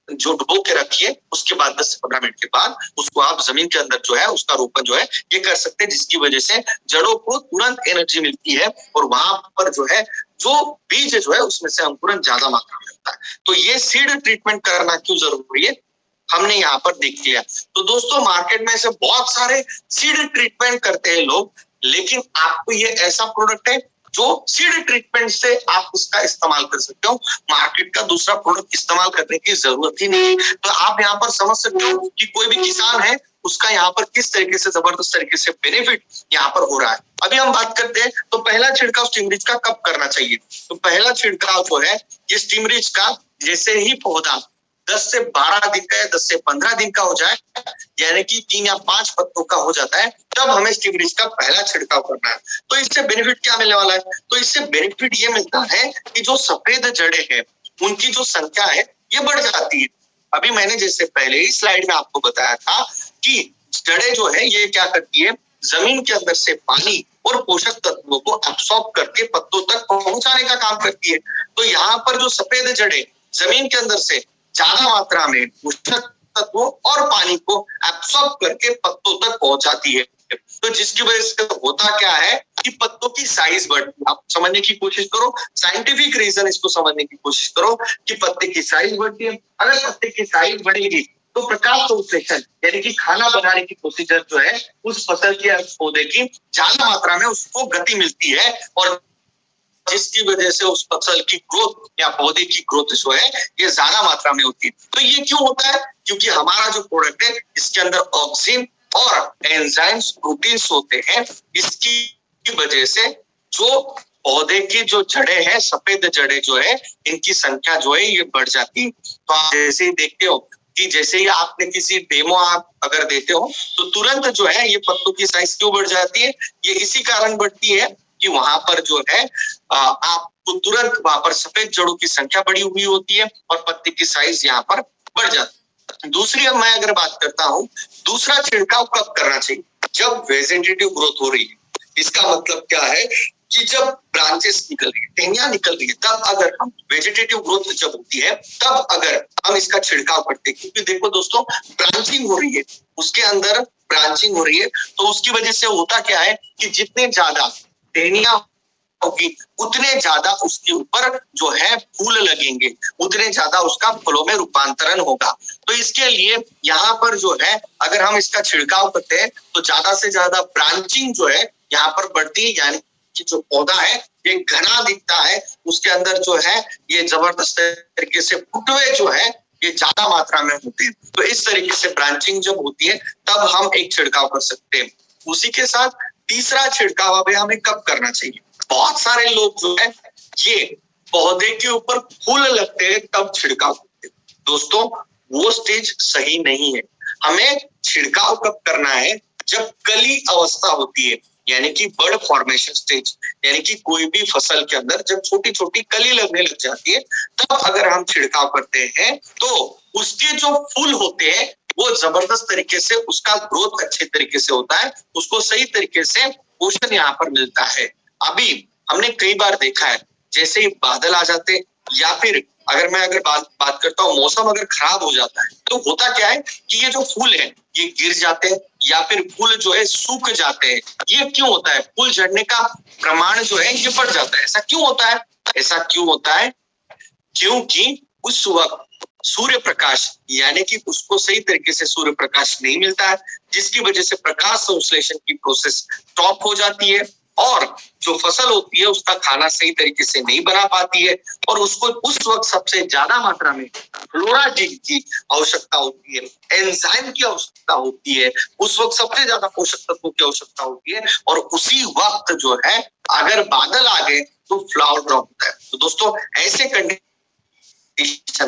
जो डुबो के रखिए, उसके बाद 10 से 15 मिनट के बाद उसको आप जमीन के अंदर जो है उसका रोपण जो है ये कर सकते हैं, जिसकी वजह से जड़ों को तुरंत एनर्जी मिलती है और वहां पर जो है जो बीज जो है उसमें से अंकुरन ज्यादा मात्रा में होता है। तो ये सीड ट्रीटमेंट करना क्यों जरूरी है हमने यहाँ पर देख लिया। तो दोस्तों मार्केट में से बहुत सारे सीड ट्रीटमेंट करते हैं लोग, लेकिन आपको ये ऐसा प्रोडक्ट है जो सीड ट्रीटमेंट से आप उसका इस्तेमाल कर सकते हो, मार्केट का दूसरा प्रोडक्ट इस्तेमाल करने की जरूरत ही नहीं है। तो आप यहाँ पर समझ सकते हो कि कोई भी किसान है उसका यहाँ पर किस तरीके से जबरदस्त तरीके से बेनिफिट यहाँ पर हो रहा है। अभी हम बात करते हैं तो पहला छिड़काव स्टीमरिच का कब करना चाहिए। तो पहला छिड़काव जो है ये स्टीमरिच का जैसे ही पौधा 10 से 12 दिन का या 10 से 15 दिन का हो जाए, यानी कि 3 या 5 पत्तों का हो जाता है, तब हमें स्टीमरिच का पहला छिड़काव करना है। तो इससे बेनिफिट क्या मिलने वाला है, तो इससे बेनिफिट ये मिलता है कि जो सफेद जड़ें हैं उनकी जो संख्या है ये बढ़ जाती है। अभी मैंने जैसे पहले ही स्लाइड में आपको बताया था कि जड़ें जो है ये क्या करती है, जमीन के अंदर से पानी और पोषक तत्वों को एब्सॉर्ब करके पत्तों तक पहुंचाने का काम करती है। तो यहाँ पर जो सफेद जड़ें जमीन के अंदर से ज्यादा मात्रा में पोषक तत्वों और पानी को एब्सॉर्ब करके पत्तों तक पहुंचाती है। तो जिसकी वजह से होता क्या है कि पत्तों की साइज बढ़ती है। आप समझने की कोशिश करो, साइंटिफिक रीजन इसको समझने की कोशिश करो कि पत्ते की साइज बढ़ती है। अगर पत्ते की साइज बढ़ेगी तो प्रकाश संश्लेषण यानी कि खाना बनाने की प्रोसीजर जो है उस फसल के पौधे की ज्यादा मात्रा में उसको गति मिलती है, और जिसकी वजह से उस फसल की ग्रोथ या पौधे की ग्रोथ जो है ये ज्यादा मात्रा में होती है। तो ये क्यों होता है, क्योंकि हमारा जो प्रोडक्ट है इसके अंदर ऑक्सीन और एंजाइम्स प्रोटीन्स होते हैं। इसकी वजह से जो पौधे की जो जड़ें हैं, सफेद जड़ें जो है, इनकी संख्या जो है ये बढ़ जाती है। तो आप जैसे ही देखते हो कि जैसे ही आपने किसी डेमो आप अगर देते हो तो तुरंत जो है ये पत्तों की साइज क्यों बढ़ जाती है, ये इसी कारण बढ़ती है कि वहां पर जो है आपको तुरंत वहां पर सफेद जड़ों की संख्या बढ़ी हुई होती है और पत्ते की साइज यहाँ पर बढ़ जाती है। दूसरी मैं अगर बात करता हूँ, दूसरा छिड़काव कब करना चाहिए, जब वेजिटेटिव ग्रोथ हो रही है। इसका मतलब क्या है कि जब ब्रांचेस निकल रही है, टहनियां निकल रही है, तब अगर हम वेजिटेटिव ग्रोथ जब होती है तब अगर हम इसका छिड़काव करते हैं, क्योंकि देखो दोस्तों ब्रांचिंग हो रही है, उसके अंदर ब्रांचिंग हो रही है, तो उसकी वजह से होता क्या है कि जितने ज्यादा टहनियां होगी उतने ज्यादा उसके ऊपर जो है फूल लगेंगे, उतने ज्यादा उसका फलों में रूपांतरण होगा। तो इसके लिए यहाँ पर जो है अगर हम इसका छिड़काव करते हैं तो ज्यादा से ज्यादा ब्रांचिंग जो है यहाँ पर बढ़ती है, यानी कि जो पौधा है ये घना दिखता है, उसके अंदर जो है ये जबरदस्त तरीके से फुटवे जो है ये ज्यादा मात्रा में होते हैं। तो इस तरीके से ब्रांचिंग जब होती है तब हम एक छिड़काव कर सकते हैं। उसी के साथ तीसरा छिड़काव अभी हमें कब करना चाहिए? बहुत सारे लोग जो है ये पौधे के ऊपर फूल लगते हैं तब छिड़काव करते हैं। दोस्तों वो स्टेज सही नहीं है। हमें छिड़काव कब करना है? जब कली अवस्था होती है, यानी कि बर्ड फॉर्मेशन स्टेज, यानी कि कोई भी फसल के अंदर जब छोटी छोटी कली लगने लग जाती है तब अगर हम छिड़काव करते हैं तो उसके जो फूल होते हैं वो जबरदस्त तरीके से उसका ग्रोथ अच्छे तरीके से होता है, उसको सही तरीके से पोषण यहाँ पर मिलता है। अभी हमने कई बार देखा है जैसे ही बादल आ जाते या फिर अगर बात करता हूँ मौसम अगर खराब हो जाता है तो होता क्या है कि ये जो फूल है ये गिर जाते हैं या फिर फूल जो है सूख जाते हैं। ये क्यों होता है? फूल झड़ने का प्रमाण जो है ये बढ़ जाता है। ऐसा क्यों होता है? ऐसा क्यों होता है? क्योंकि उस वक्त सूर्य प्रकाश यानी कि उसको सही तरीके से सूर्य प्रकाश नहीं मिलता है, जिसकी वजह से प्रकाश संश्लेषण की प्रोसेस स्टॉप हो जाती है और जो फसल होती है उसका खाना सही तरीके से नहीं बना पाती है और उसको उस वक्त सबसे ज्यादा मात्रा में फ्लोराजिल की आवश्यकता होती है, एंजाइम की आवश्यकता होती है, उस वक्त सबसे ज्यादा पोषक तत्वों की आवश्यकता होती है और उसी वक्त जो है अगर बादल आ गए तो फ्लावर ड्रॉप होता है। तो दोस्तों ऐसे कंडीशन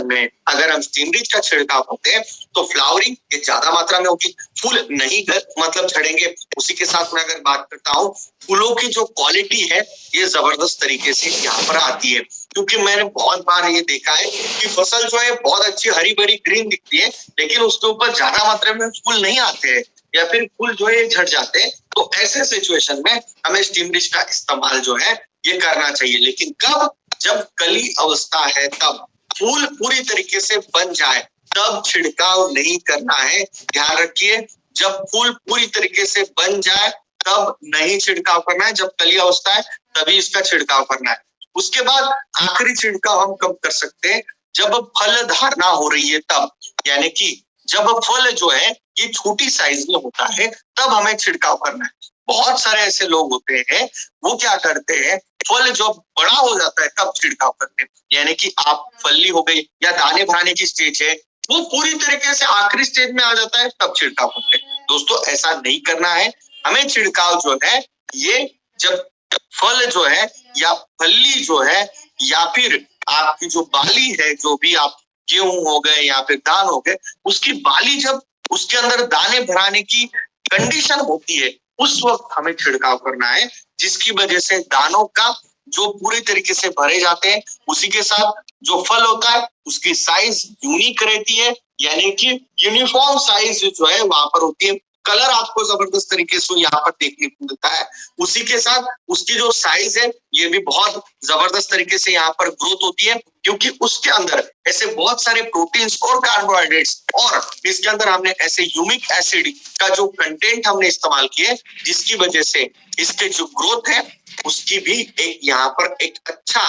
में अगर हम स्टीमरीच का छिड़काव करते हैं तो फ्लावरिंग ये ज्यादा मात्रा में होगी, फूल नहीं मतलब झड़ेंगे। उसी के साथ मैं अगर बात करता हूँ फूलों की जो क्वालिटी है ये जबरदस्त तरीके से यहाँ पर आती है, क्योंकि मैंने बहुत बार ये देखा है कि फसल जो है बहुत अच्छी हरी भरी ग्रीन दिखती है लेकिन उसके ऊपर ज्यादा मात्रा में फूल नहीं आते हैं या फिर फूल जो है झड़ जाते हैं। तो ऐसे सिचुएशन में हमें स्टीमरीच का इस्तेमाल जो है ये करना चाहिए, लेकिन कब? जब कली अवस्था है तब, फूल पूरी तरीके से बन जाए तब छिड़काव नहीं करना है। ध्यान रखिए, जब फूल पूरी तरीके से बन जाए तब नहीं छिड़काव करना है, जब कली अवस्था है तभी इसका छिड़काव करना है। उसके बाद आखिरी छिड़काव हम कब कर सकते हैं? जब फल धारणा हो रही है तब, यानी कि जब फल जो है ये छोटी साइज में होता है तब हमें छिड़काव करना है। बहुत सारे ऐसे लोग होते हैं वो क्या करते हैं, फल जब बड़ा हो जाता है तब छिड़काव करते हैं, यानी कि आप फली हो गई या दाने भराने की स्टेज है वो पूरी तरीके से आखिरी स्टेज में आ जाता है तब छिड़काव करते हैं। दोस्तों ऐसा नहीं करना है। हमें छिड़काव जो है ये जब फल जो है या फली जो है या फिर आपकी जो बाली है, जो भी आप गेहूं हो गए या फिर धान हो गए, उसकी बाली जब उसके अंदर दाने भराने की कंडीशन होती है उस वक्त हमें छिड़काव करना है, जिसकी वजह से दानों का जो पूरे तरीके से भरे जाते हैं, उसी के साथ जो फल होता है उसकी साइज यूनिक रहती है, यानी कि यूनिफॉर्म साइज जो है वहां पर होती है। कलर आपको जबरदस्त तरीके से यहाँ पर देखने को मिलता है। उसी के साथ उसकी जो साइज है ये भी बहुत जबरदस्त तरीके से यहाँ पर ग्रोथ होती है, क्योंकि उसके अंदर ऐसे बहुत सारे प्रोटीन्स और कार्बोहाइड्रेट्स और इसके अंदर हमने ऐसे ह्यूमिक एसिड का जो कंटेंट हमने इस्तेमाल किए, जिसकी वजह से इसके जो ग्रोथ है उसकी भी एक यहाँ पर एक अच्छा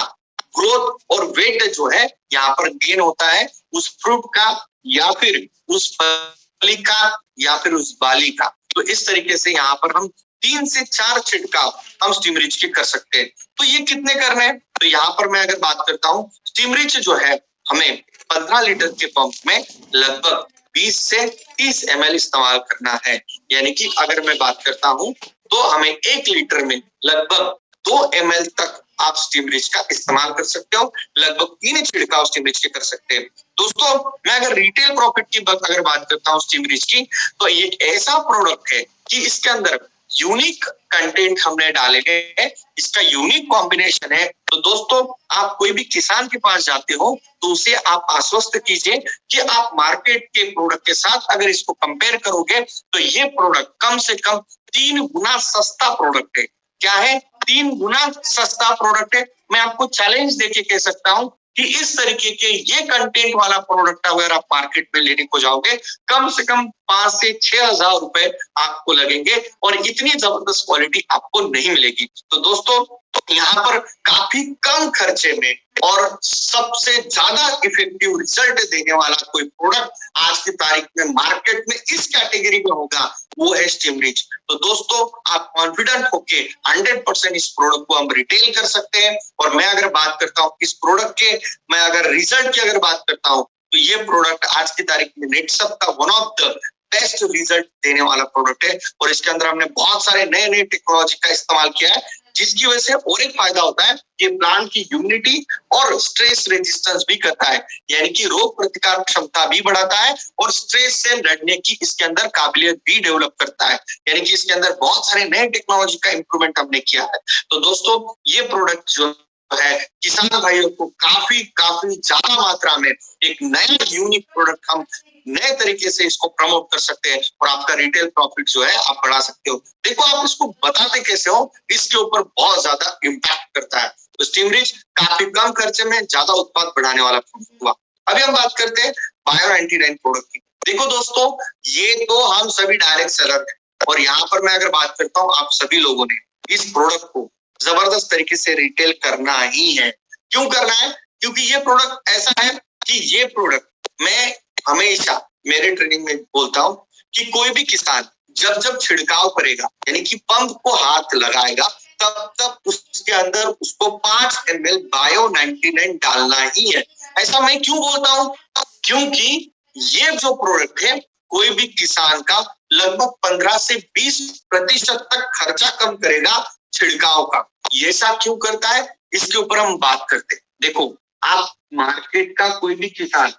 ग्रोथ और वेट जो है यहाँ पर गेन होता है उस फ्रूट का या फिर उस फली का या फिर उस बाली का। तो इस तरीके से यहाँ पर हम 3 से 4 छिड़काव हम स्टीमरीच के कर सकते हैं। तो ये कितने करने हैं? तो यहाँ पर मैं अगर बात करता हूँ, स्टीमरीच जो है हमें 15 लीटर के पंप में लगभग 20 से 30 ml इस्तेमाल करना है। यानी कि अगर मैं बात करता हूँ तो हमें 1 लीटर में लगभग 2 ml तक आप स्टीमरीच का इस्तेमाल कर सकते हो। लगभग 3 छिड़काव स्टीमरीच के कर सकते हैं। दोस्तों मैं अगर रिटेल प्रॉफिट की अगर बात करता हूँ स्टीमरीच की, तो एक ऐसा प्रोडक्ट है कि इसके अंदर यूनिक कंटेंट हमने डाले हैं, इसका यूनिक कॉम्बिनेशन है। तो दोस्तों आप कोई भी किसान के पास जाते हो तो उसे आप आश्वस्त कीजिए कि आप मार्केट के प्रोडक्ट के साथ अगर इसको कंपेयर करोगे तो ये प्रोडक्ट कम से कम 3 गुना सस्ता प्रोडक्ट है। क्या है? 3 गुना सस्ता प्रोडक्ट है। मैं आपको चैलेंज देके कह सकता हूं कि इस तरीके के ये कंटेंट वाला प्रोडक्ट अगर आप मार्केट में लेने को जाओगे कम से कम 5 से 6 हजार रुपए आपको लगेंगे और इतनी जबरदस्त क्वालिटी आपको नहीं मिलेगी। तो दोस्तों यहाँ पर काफी कम खर्चे में और सबसे ज्यादा इफेक्टिव रिजल्ट देने वाला कोई प्रोडक्ट आज की तारीख में मार्केट में इस कैटेगरी में होगा वो है स्टीमरीच। तो दोस्तों आप कॉन्फिडेंट होके 100% इस प्रोडक्ट को हम रिटेल कर सकते हैं। और मैं अगर बात करता हूँ इस प्रोडक्ट के, मैं अगर रिजल्ट की अगर बात करता हूँ तो ये प्रोडक्ट आज की तारीख में नेटसप का one of the best result देने वाला प्रोडक्ट है और इसके अंदर हमने बहुत सारे नए नए टेक्नोलॉजी का इस्तेमाल किया है, जिसकी वजह से और एक फायदा होता है कि प्लांट की ह्यूमिडिटी और स्ट्रेस रेजिस्टेंस भी करता है, यानी कि रोग प्रतिकार क्षमता भी बढ़ाता है और स्ट्रेस से लड़ने की इसके अंदर काबिलियत भी डेवलप करता है, यानी कि इसके अंदर बहुत सारे नए टेक्नोलॉजी का इंप्रूवमेंट हमने किया है। तो दोस्तों ये प्रोडक्ट जो है किसान भाइयों को काफी ज्यादा मात्रा में एक नया यूनिक प्रोडक्ट हम नए तरीके से इसको प्रमोट कर सकते हैं और आपका रिटेल प्रॉफिट जो है आप बढ़ा सकते हो। देखो आप इसको बताते कैसे हो, इसके ऊपर बहुत ज्यादा इम्पैक्ट करता है। तो स्टीमरिच काफी कम खर्चे में ज्यादा उत्पाद बढ़ाने वाला प्रोडक्ट हुआ। अभी हम बात करते हैं बायो 99 प्रोडक्ट की। देखो दोस्तों ये तो हम सभी डायरेक्ट सेलर हैं और यहाँ पर मैं अगर बात करता हूँ आप सभी लोगों ने इस प्रोडक्ट को जबरदस्त तरीके से रिटेल करना ही है। क्यों करना है? क्योंकि ये प्रोडक्ट ऐसा है कि ये प्रोडक्ट मैं हमेशा मेरे ट्रेनिंग में बोलता हूँ कि कोई भी किसान जब जब छिड़काव करेगा यानी कि पंप को हाथ लगाएगा तब उसके अंदर उसको 5 ml बायो 99 डालना ही है। ऐसा मैं क्यों बोलता हूँ? क्योंकि ये जो प्रोडक्ट है कोई भी किसान का लगभग 15 से 20% तक खर्चा कम करेगा छिड़काव का। ये ऐसा क्यों करता है इसके ऊपर हम बात करते हैं। देखो आप मार्केट का कोई भी किसान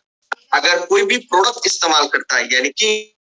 अगर कोई भी प्रोडक्ट इस्तेमाल करता है यानी कि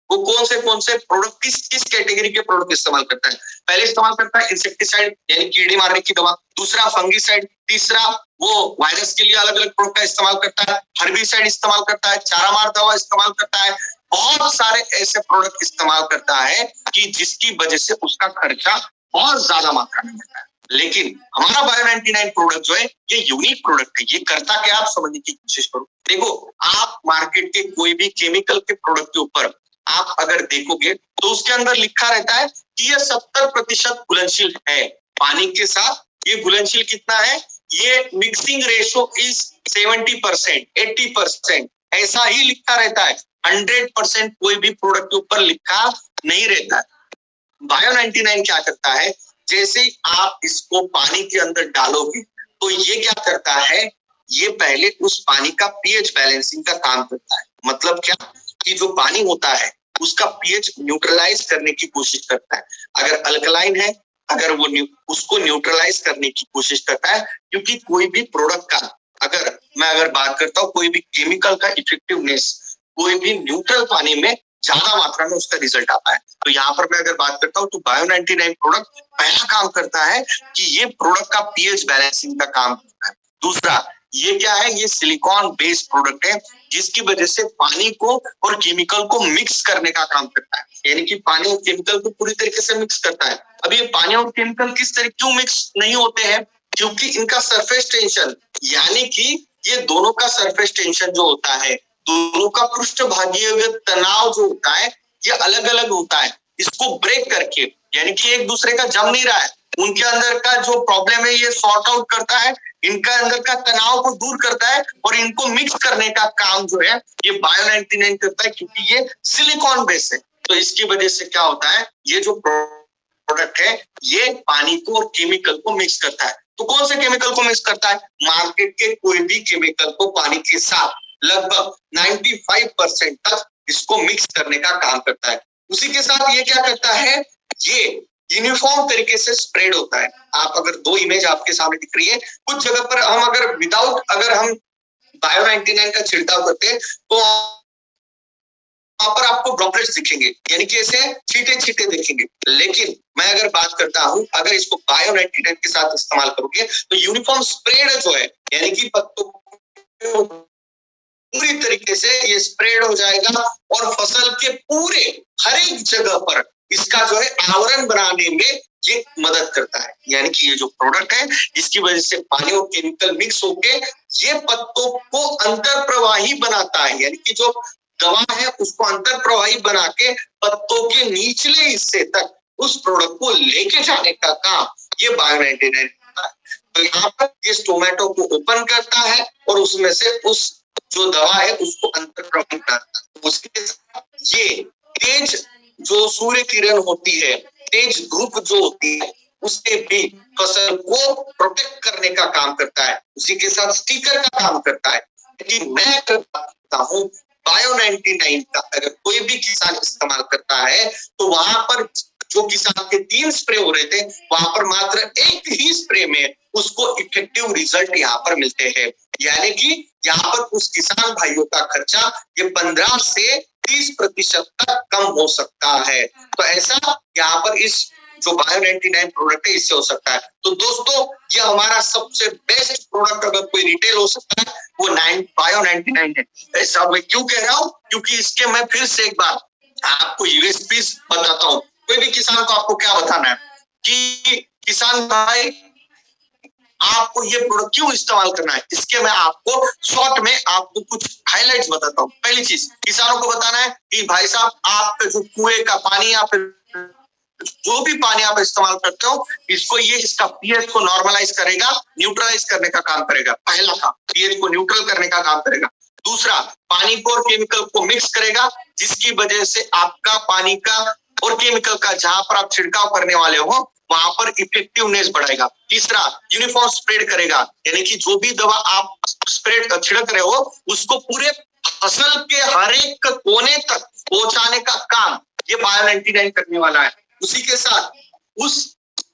वो कौन से प्रोडक्ट किस कैटेगरी के प्रोडक्ट इस्तेमाल करता है। पहले इस्तेमाल करता है इंसेक्टिसाइड यानी कीड़े मारने की दवा, दूसरा फंगिसाइड, तीसरा वो वायरस के लिए अलग अलग प्रोडक्ट का इस्तेमाल करता है, हर्बिसाइड इस्तेमाल करता है, चारामार दवा इस्तेमाल करता है, बहुत सारे ऐसे प्रोडक्ट इस्तेमाल करता है कि जिसकी वजह से उसका खर्चा बहुत ज्यादा मात्रा में होता है। लेकिन हमारा बायो 99 प्रोडक्ट जो है ये यूनिक प्रोडक्ट है। ये करता क्या आप समझने की कोशिश करो। देखो आप मार्केट के कोई भी केमिकल के प्रोडक्ट के ऊपर आप अगर देखोगे तो उसके अंदर लिखा रहता है कि ये 70% घुलनशील है पानी के साथ। ये घुलनशील कितना है? ये मिक्सिंग रेशो इज 70%, 80%, ऐसा ही लिखा रहता है। 100% कोई भी प्रोडक्ट के ऊपर लिखा नहीं रहता है। बायो 99 क्या करता है, जैसे ही आप इसको पानी के अंदर डालोगे तो ये क्या करता है, ये पहले उस पानी का पीएच बैलेंसिंग का काम करता है। मतलब क्या कि जो पानी होता है उसका पीएच न्यूट्रलाइज करने की कोशिश करता है। अगर अल्कलाइन है अगर वो उसको न्यूट्रलाइज करने की कोशिश करता है, क्योंकि कोई भी प्रोडक्ट का अगर बात करता हूँ कोई भी केमिकल का इफेक्टिवनेस कोई भी न्यूट्रल पानी में ज्यादा मात्रा में उसका रिजल्ट आता है। तो यहाँ पर मैं अगर बात करता हूँ तो बायो 99 प्रोडक्ट पहला काम करता है कि ये प्रोडक्ट का पीएच बैलेंसिंग का काम करता है। दूसरा ये क्या है, ये सिलिकॉन बेस्ड प्रोडक्ट है जिसकी वजह से पानी को और केमिकल को मिक्स करने का काम करता है, यानी कि पानी और केमिकल को पूरी तरीके से मिक्स करता है। अब ये पानी और केमिकल किस तरह क्यों मिक्स नहीं होते हैं? क्योंकि इनका सरफेस टेंशन यानी कि ये दोनों का सरफेस टेंशन जो होता है, दोनों का पृष्ठभागीय तनाव जो होता है ये अलग अलग होता है। इसको ब्रेक करके यानी कि एक दूसरे का जम नहीं रहा है, उनके अंदर का जो प्रॉब्लम है ये सॉर्ट आउट करता है, इनका अंदर का तनाव को दूर करता है और इनको मिक्स करने का काम जो है ये बायो 99 करता है, क्योंकि ये सिलिकॉन बेस है। तो इसकी वजह से क्या होता है, ये जो प्रोडक्ट है ये पानी को और केमिकल को मिक्स करता है। तो कौन से केमिकल को मिक्स करता है? मार्केट के कोई भी केमिकल को पानी के साथ लगभग 95% तक इसको मिक्स करने का काम करता है। उसी के साथ ये क्या करता है, ये यूनिफॉर्म तरीके से स्प्रेड होता है। आप अगर दो इमेज आपके सामने दिख रही है, कुछ जगह पर हम अगर हम बायो 99 का छिड़काव करते हैं तो वहां पर आपको ड्रॉपलेट्स दिखेंगे, यानी कि ऐसे छींटे दिखेंगे। लेकिन मैं अगर बात करता हूं, अगर इसको बायो 99 के साथ इस्तेमाल करोगे तो यूनिफॉर्म स्प्रेड जो है यानी कि पत्तों पूरी तरीके से ये स्प्रेड हो जाएगा और फसल के पूरे हर एक जगह पर इसका जो है आवरण बनाने में ये मदद करता है। यानी कि ये जो प्रोडक्ट है इसकी वजह से पानी और केमिकल मिक्स होके ये पत्तों को अंतर प्रवाही बनाता है, यानी कि जो दवा है उसको अंतर प्रवाही बना के पत्तों के निचले हिस्से तक उस प्रोडक्ट को लेके जाने का काम ये बायो 99 करता है। तो यहाँ पर इस टोमेटो को ओपन करता है और उसमें से उस जो दवा है उसको अंतर प्रवाही करता है। उसके साथ ये तेज जो सूर्य किरण होती है, तेज धूप जो होती है, उससे भी फसल को प्रोटेक्ट करने का काम करता है, उसी के साथ स्टिकर का काम करता है। कि मैं करता हूँ बायो 99 का अगर कोई भी किसान इस्तेमाल करता है तो वहां पर जो किसान के 3 स्प्रे हो रहे थे वहां पर मात्र एक ही स्प्रे में उसको इफेक्टिव रिजल्ट यहाँ पर मिलते हैं। यानी कि यहाँ पर उस किसान भाइयों का खर्चा ये 15 से 30% तक कम हो सकता है। तो ऐसा यहाँ पर इस जो बायो 99 प्रोडक्ट है इससे हो सकता है। तो दोस्तों ये हमारा सबसे बेस्ट प्रोडक्ट अगर कोई रिटेल हो सकता है वो बायो 99 है। ऐसा मैं क्यों कह रहा हूँ, क्योंकि इसके मैं फिर से एक बार आपको यूएसपी बताता हूँ। कोई भी किसान को आपको क्या बताना है कि किसान भाई आपको ये प्रोडक्ट क्यों इस्तेमाल करना है, इसके मैं आपको शॉर्ट में आपको कुछ हाइलाइट्स बताता हूँ। पहली चीज किसानों को बताना है कि भाई साहब आपका जो कुएं का पानी या फिर जो भी पानी आप इस्तेमाल करते हो इसको ये इसका पीएच को नॉर्मलाइज करेगा, न्यूट्रलाइज करने का काम करेगा। पहला काम पीएच को न्यूट्रल करने का काम करेगा। दूसरा पानी को और केमिकल को मिक्स करेगा जिसकी वजह से आपका पानी का और केमिकल का जहां पर आप छिड़काव करने वाले हो वहां पर इफेक्टिवनेस बढ़ाएगा। तीसरा यूनिफॉर्म स्प्रेड करेगा, यानी कि जो भी दवा आप स्प्रेड छिड़क रहे हो उसको पूरे फसल के हर एक कोने तक पहुंचाने का काम ये बायो 99 करने वाला है। उसी के साथ उस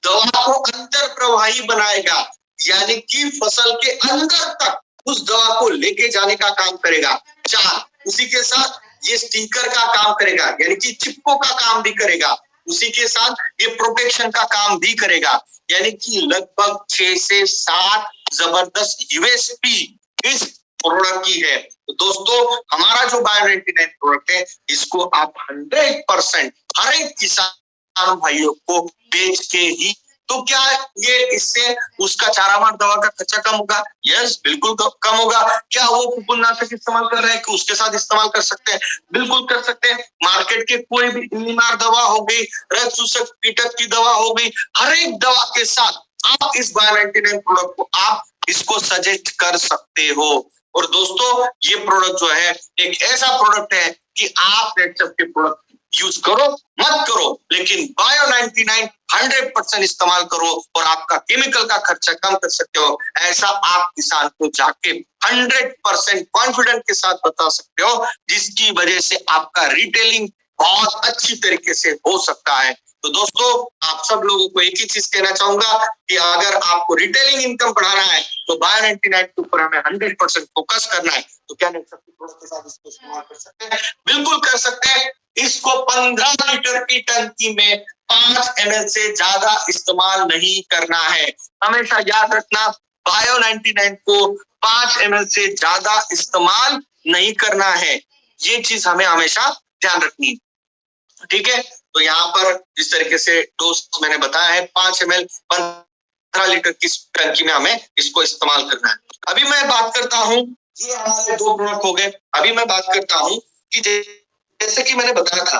दवा को अंतर प्रवाही बनाएगा, यानी कि फसल के अंदर तक उस दवा को लेके जाने का काम करेगा। 4 उसी के साथ ये स्टिकर का काम करेगा, यानी कि चिपको का काम भी करेगा। उसी के साथ ये प्रोटेक्शन का काम भी करेगा, यानी कि लगभग 6 से 7 जबरदस्त यूएसपी इस प्रोडक्ट की है। तो दोस्तों हमारा जो बायो 99 प्रोडक्ट है इसको आप 100% हर एक किसान भाइयों को बेच के ही, तो क्या ये इससे उसका चारा मार दवा का खर्चा कम होगा? यस बिल्कुल कम होगा। क्या वो फफूंदनाशक इस्तेमाल कर रहे हैं कि उसके साथ इस्तेमाल कर सकते हैं? बिल्कुल कर सकते हैं। मार्केट के कोई भी इल्लीमार दवा हो गई, रक्त शोषक कीटक की दवा हो गई, हर एक दवा के साथ आप इस बायो 99 प्रोडक्ट को आप इसको सजेस्ट कर सकते हो। और दोस्तों ये प्रोडक्ट जो है एक ऐसा प्रोडक्ट है कि आप नेटसप के प्रोडक्ट यूज करो मत करो, लेकिन बायो 99 100% इस्तेमाल करो और आपका केमिकल का खर्चा कम कर सकते हो। ऐसा आप किसान को जाके 100% कॉन्फिडेंट के साथ बता सकते हो, जिसकी वजह से आपका रिटेलिंग बहुत अच्छी तरीके से हो सकता है। तो दोस्तों आप सब लोगों को एक ही चीज कहना चाहूंगा कि अगर आपको रिटेलिंग इनकम बढ़ाना है तो बायो 99 के ऊपर हमें 100% फोकस करना है। तो क्या नेटसप के प्रोडक्ट के साथ इसको इस्तेमाल कर सकते हैं? बिल्कुल कर सकते हैं। इसको 15 लीटर की टंकी में 5 ml से ज्यादा इस्तेमाल नहीं करना है। हमेशा याद रखना बायो 99 को 5 ml से ज्यादा इस्तेमाल नहीं करना है, ये चीज हमें हमेशा ध्यान रखनी है। ठीक है, तो यहाँ पर जिस तरीके से डोज मैंने बताया है 5 ml 15 लीटर की टंकी में हमें इसको इस्तेमाल करना है। अभी मैं बात करता हूँ, ये हमारे 2 प्रोडक्ट हो गए। अभी मैं बात करता हूँ कि जैसे कि मैंने बताया था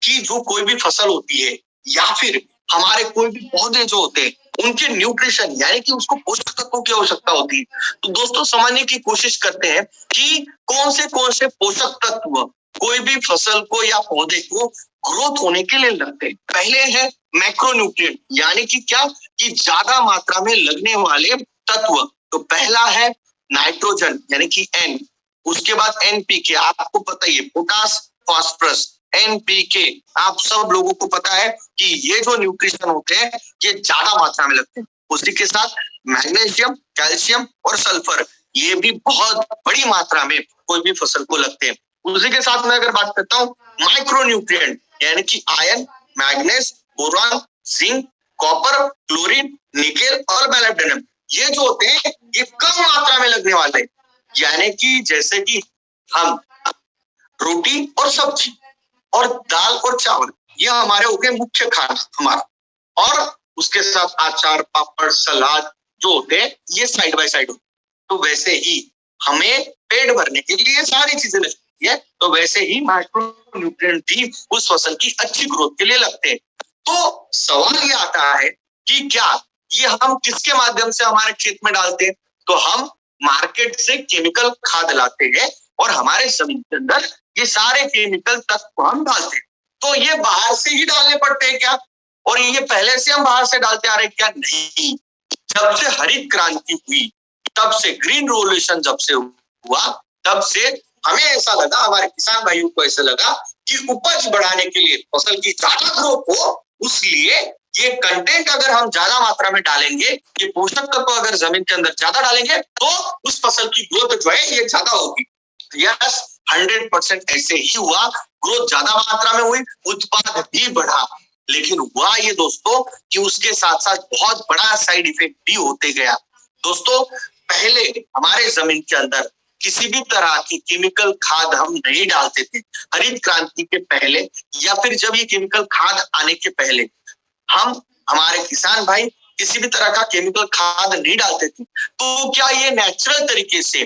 कि जो कोई भी फसल होती है या फिर हमारे कोई भी पौधे जो होते हैं उनके न्यूट्रिशन यानी कि उसको पोषक तत्वों की आवश्यकता होती है। तो दोस्तों समझने की कोशिश करते हैं कि कौन से पोषक तत्व कोई भी फसल को या पौधे को ग्रोथ होने के लिए लगते हैं। पहले है मैक्रोन्यूट्रिएंट, यानी कि क्या कि ज्यादा मात्रा में लगने वाले तत्व। तो पहला है नाइट्रोजन यानी कि N, उसके बाद NPK, आपको पता ही है पोटास फास्फोरस, NPK आप सब लोगों को पता है कि ये जो न्यूट्रिशन होते हैं ये ज्यादा मात्रा में लगते हैं। उसी के साथ मैग्नीशियम, कैल्शियम और सल्फर ये भी बहुत बड़ी मात्रा में कोई भी फसल को लगते हैं। उसी के साथ मैं अगर बात करता हूँ माइक्रोन्यूट्रिएंट यानी कि iron, manganese, boron, zinc, copper, chlorine, nickel और मोलिब्डेनम, ये जो होते हैं ये कम मात्रा में लगने वाले, यानी कि जैसे कि हम रोटी और सब्जी और दाल और चावल ये हमारे हो गए मुख्य खाना हमारा, और उसके साथ अचार, पापड़, सलाद जो होते हैं ये साइड बाय साइड होते हैं। तो वैसे ही हमें पेट भरने के लिए सारी चीजें लगती है, तो वैसे ही माइक्रोन्यूट्रिएंट भी उस फसल की अच्छी ग्रोथ के लिए लगते हैं। तो सवाल ये आता है कि क्या ये हम किसके माध्यम से हमारे खेत में डालते हैं? तो हम मार्केट से केमिकल खाद लाते हैं और हमारे जमीन के अंदर ये सारे केमिकल तत्व हम डालते हैं। तो ये बाहर से ही डालने पड़ते हैं क्या? और ये पहले से हम बाहर से डालते आ रहे क्या? नहीं, जब से हरित क्रांति हुई, तब से ग्रीन रेवोल्यूशन जब से हुआ, तब से हमें ऐसा लगा, हमारे किसान भाइयों को ऐसा लगा कि उपज बढ़ाने के लिए, फसल की ज्यादा ग्रोथ हो, उसलिए ये कंटेंट अगर हम ज्यादा मात्रा में डालेंगे, ये पोषक तत्व अगर जमीन के अंदर ज्यादा डालेंगे, तो उस फसल की ग्रोथ जो है ये ज्यादा होगी। यस, 100% ऐसे ही हुआ, ग्रोथ ज्यादा मात्रा में हुई, उत्पाद भी बढ़ा। लेकिन हुआ ये दोस्तों कि उसके साथ साथ बहुत बड़ा साइड इफेक्ट भी होते गया। दोस्तों, पहले हमारे जमीन के अंदर किसी भी तरह की केमिकल खाद हम नहीं डालते थे। हरित क्रांति के पहले या फिर जब ये केमिकल खाद आने के पहले हम, हमारे किसान भाई किसी भी तरह का केमिकल खाद नहीं डालते थे। तो क्या ये नेचुरल तरीके से,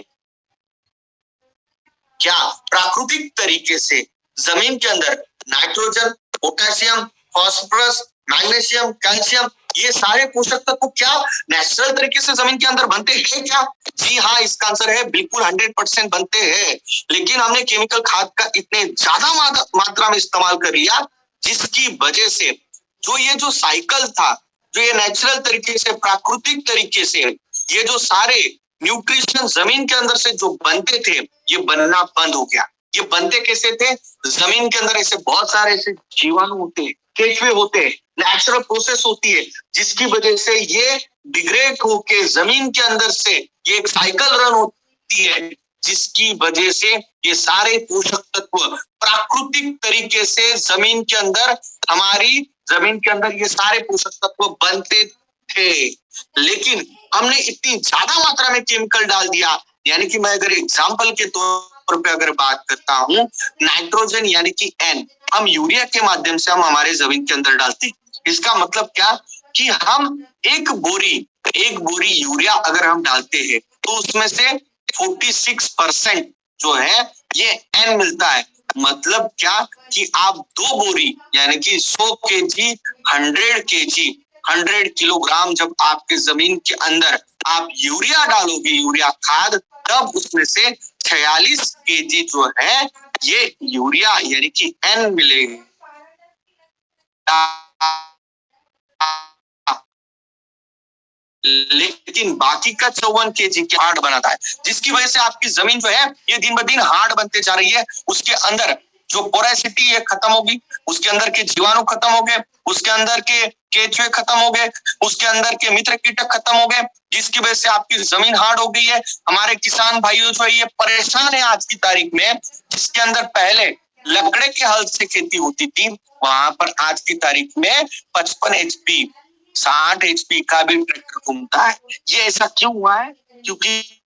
क्या प्राकृतिक तरीके से जमीन के अंदर nitrogen, potassium, phosphorus, magnesium, calcium, ये सारे पोषक तत्व क्या नेचुरल तरीके से जमीन के अंदर बनते हैं क्या? जी हाँ, इसका आंसर है बिल्कुल 100% बनते हैं। लेकिन हमने केमिकल खाद का इतने ज्यादा मात्रा में इस्तेमाल कर लिया, जिसकी वजह से जो साइकिल था, जो ये नेचुरल तरीके से, प्राकृतिक तरीके से ये जो सारे न्यूट्रिशन जमीन के अंदर से जो बनते थे, ये बनना बंद हो गया। ये बनते कैसे थे? जमीन के अंदर ऐसे बहुत सारे ऐसे जीवाणु होते हैं, केचुए होते हैं, नेचुरल प्रोसेस होती है, जिसकी वजह से ये डिग्रेड होके जमीन के अंदर से ये एक साइकिल रन होती है, जिसकी वजह से ये सारे पोषक तत्व प्राकृतिक तरीके से जमीन के अंदर, हमारी जमीन के अंदर ये सारे पोषक तत्व बनते थे। लेकिन हमने इतनी ज्यादा मात्रा में केमिकल डाल दिया, यानी कि मैं अगर एग्जाम्पल के तौर पे अगर बात करता हूँ, नाइट्रोजन यानी कि N हम यूरिया के माध्यम से हम हमारे जमीन के अंदर डालते हैं। इसका मतलब क्या कि हम एक बोरी यूरिया अगर हम डालते हैं, तो उसमें से 46% जो है ये N मिलता है। मतलब क्या कि आप 2 बोरी यानी कि 100 केजी, 100 किलोग्राम जब आपके जमीन के अंदर आप यूरिया डालोगे, यूरिया खाद, तब उसमें से 46 केजी जो है ये यूरिया यानी कि N मिलेगा। लेकिन बाकी का 54 केजी के हार्ड बनाता है, जिसकी वजह से आपकी जमीन जो है ये दिन ब दिन हार्ड बनते जा रही है। उसके अंदर जो पोरेसिटी है खत्म होगी, उसके अंदर के जीवाणु खत्म हो गए, उसके अंदर के केचुए खत्म हो गए, उसके अंदर के मित्र कीटक खत्म हो गए, जिसकी वजह से आपकी जमीन हार्ड हो गई है। हमारे किसान भाइयों जो है ये परेशान है आज की तारीख में। जिसके अंदर पहले लकड़े के हल से खेती होती थी, वहां पर आज की तारीख में 55 HP, 60 HP का भी ट्रैक्टर घूमता है। ये ऐसा क्यों हुआ है? क्योंकि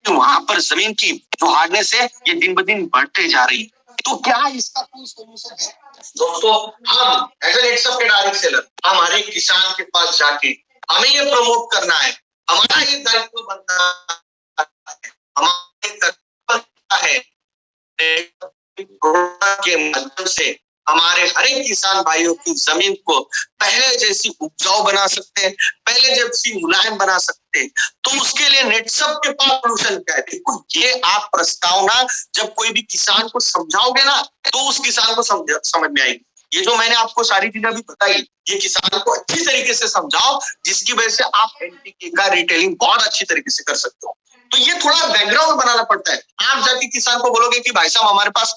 वहां पर जमीन की जो हार्डनेस है ये दिन ब दिन बढ़ते जा रही है। तो क्या इसका कोई सोल्यूशन है? दोस्तों, हम एज एन नेटसप के डायरेक्ट सेलर हमारे किसान के पास जाके हमें ये प्रमोट करना है, हमारा ये दायित्व बनता है, हमारे कर्तव्य है के माध्यम से हमारे हर एक किसान भाइयों की जमीन को पहले जैसी उपजाऊ बना सकते हैं, पहले जैसी मुलायम बना सकते हैं। तो उसके लिए नेटसप के पास सोल्यूशन क्या है? देखो, ये आप प्रस्तावना जब कोई भी किसान को समझाओगे ना, तो उस किसान को समझ में आएगी। ये जो मैंने आपको सारी चीजें अभी बताई, ये किसान को अच्छी तरीके से समझाओ, जिसकी वजह से आप एनपीके का रिटेलिंग बहुत अच्छी तरीके से कर सकते हो। तो ये थोड़ा बैकग्राउंड बनाना पड़ता है। आप जाके किसान को बोलोगे कि भाई साहब हमारे पास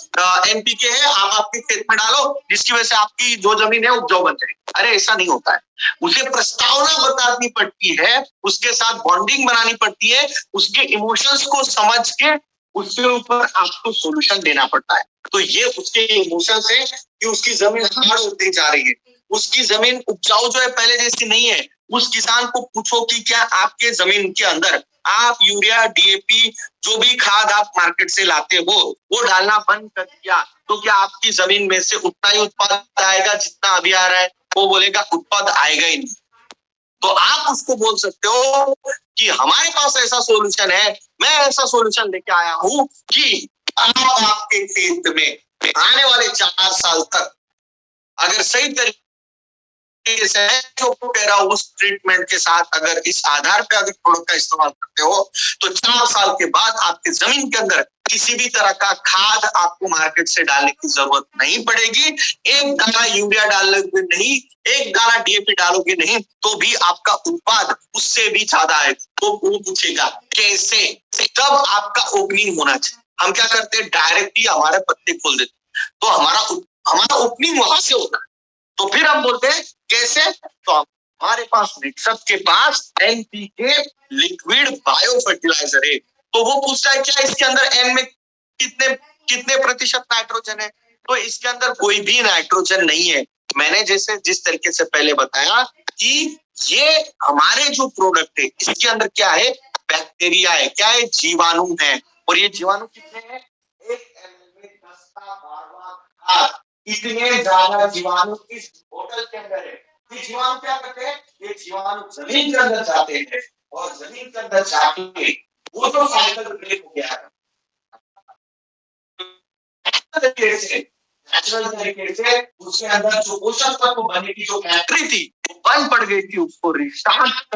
एनपीके है, आप आपके खेत में डालो, जिसकी वजह से आपकी जो जमीन है उपजाऊ बन जाएगी। अरे ऐसा नहीं होता है। उसे प्रस्तावना बतानी पड़ती है, उसके साथ बॉन्डिंग बनानी पड़ती है, उसके इमोशंस को समझ के उसके ऊपर आपको सोल्यूशन देना पड़ता है। तो ये उसके इमोशन है कि उसकी जमीन हार्ड होती जा रही है, उसकी जमीन उपजाऊ जो है पहले जैसी नहीं है। उस किसान को पूछो कि क्या आपके जमीन के अंदर आप यूरिया, डीएपी, जो भी खाद आप मार्केट से लाते हो वो डालना बंद कर दिया, तो क्या आपकी जमीन में से उतना ही उत्पादन आएगा जितना अभी आ रहा है? वो बोलेगा उत्पादन आएगा ही नहीं। तो आप उसको बोल सकते हो कि हमारे पास ऐसा सॉल्यूशन है, मैं ऐसा सॉल्यूशन लेके आया हूं कि आप आपके खेत में आने वाले 4 साल तक अगर सही तरीके से जो कह रहा हूं उस ट्रीटमेंट के साथ अगर इस आधार पे अगर प्रोडक्ट का इस्तेमाल करते हो, तो 4 साल के बाद आपके जमीन के अंदर किसी भी तरह का खाद आपको मार्केट से डालने की जरूरत नहीं पड़ेगी। एक दाना यूरिया डालोगे नहीं, एक दाना डीएपी डालोगे नहीं, तो भी आपका उत्पाद उससे भी ज्यादा है। तो वो पूछेगा कैसे, तब आपका ओपनिंग होना चाहिए। हम क्या करते हैं, डायरेक्टली हमारे पत्ते खोल देते, तो हमारा ओपनिंग वहां से होता है। तो फिर हम बोलते हैं कैसे, तो हमारे पास नेक्सप के पास एनपीके लिक्विड बायो फर्टिलाइजर है। तो वो पूछता है क्या इसके अंदर एन में कितने कितने प्रतिशत नाइट्रोजन है, तो इसके अंदर कोई भी नाइट्रोजन नहीं है। मैंने जैसे जिस तरीके से पहले बताया कि ये हमारे जो प्रोडक्ट है इसके अंदर क्या है, बैक्टीरिया है, क्या है, जीवाणु है। और ये जीवाणु कितने हैं, 1 ml में 10 का 12वां भाग, इतने ज्यादा जीवाणु इस बोतल के अंदर है। ये जीवाणु क्या करते हैं, ये जीवाणु जमीन के अंदर जाते हैं और जमीन के अंदर जाके वो जो साइकिल ब्रेक हो गया है नेचुरल तरीके से उसके अंदर जो पोषक तत्व बनने की जो फैक्ट्री थी वो बंद पड़ गई थी, उसको रिस्टार्ट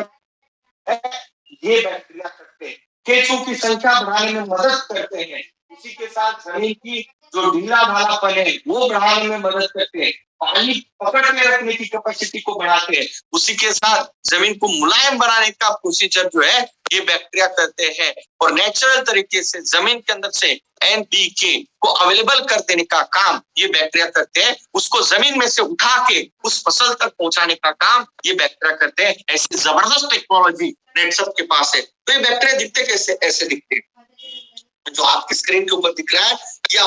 ये बैक्टीरिया करते हैं। केंचुओं की संख्या बढ़ाने में मदद करते हैं, इसी के साथ जमीन की जो ढीला ढालापन है वो बढ़ाने में मदद करते हैं, पानी पकड़ के रखने की कैपेसिटी को बढ़ाते हैं, उसी के साथ जमीन को मुलायम बनाने का प्रोसीजर जो है ये बैक्टीरिया करते हैं। और नेचुरल तरीके से जमीन के अंदर से एनपीके को अवेलेबल कर देने का काम ये बैक्टीरिया करते हैं, उसको जमीन में से उठा के उस फसल तक पहुंचाने का काम ये बैक्टीरिया करते हैं। ऐसी जबरदस्त टेक्नोलॉजी नेटसप के पास है। तो ये बैक्टीरिया दिखते कैसे, ऐसे दिखते हैं जो आपकी स्क्रीन के ऊपर दिख रहा है। ये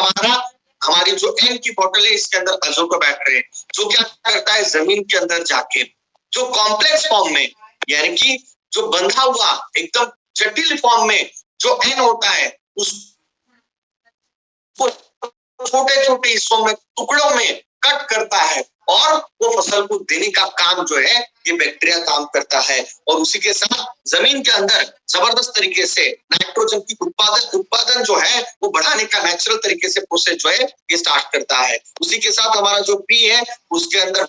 हमारी जो एन की बोतल है इसके अंदर अज़ोटोबैक्टर है, जो क्या करता है, जमीन के अंदर जाके जो कॉम्प्लेक्स फॉर्म में, यानी कि जो बंधा हुआ एकदम जटिल फॉर्म में जो एन होता है उसको छोटे छोटे हिस्सों में, टुकड़ों में कट करता है और वो फसल को देने का काम जो है ये बैक्टीरिया काम करता है। और उसी के साथ जमीन के अंदर जबरदस्त तरीके से नाइट्रोजन की उत्पादन जो है वो बढ़ाने का नेचुरल तरीके से प्रोसेस जो है ये स्टार्ट करता है। उसी के साथ हमारा जो पी है उसके अंदर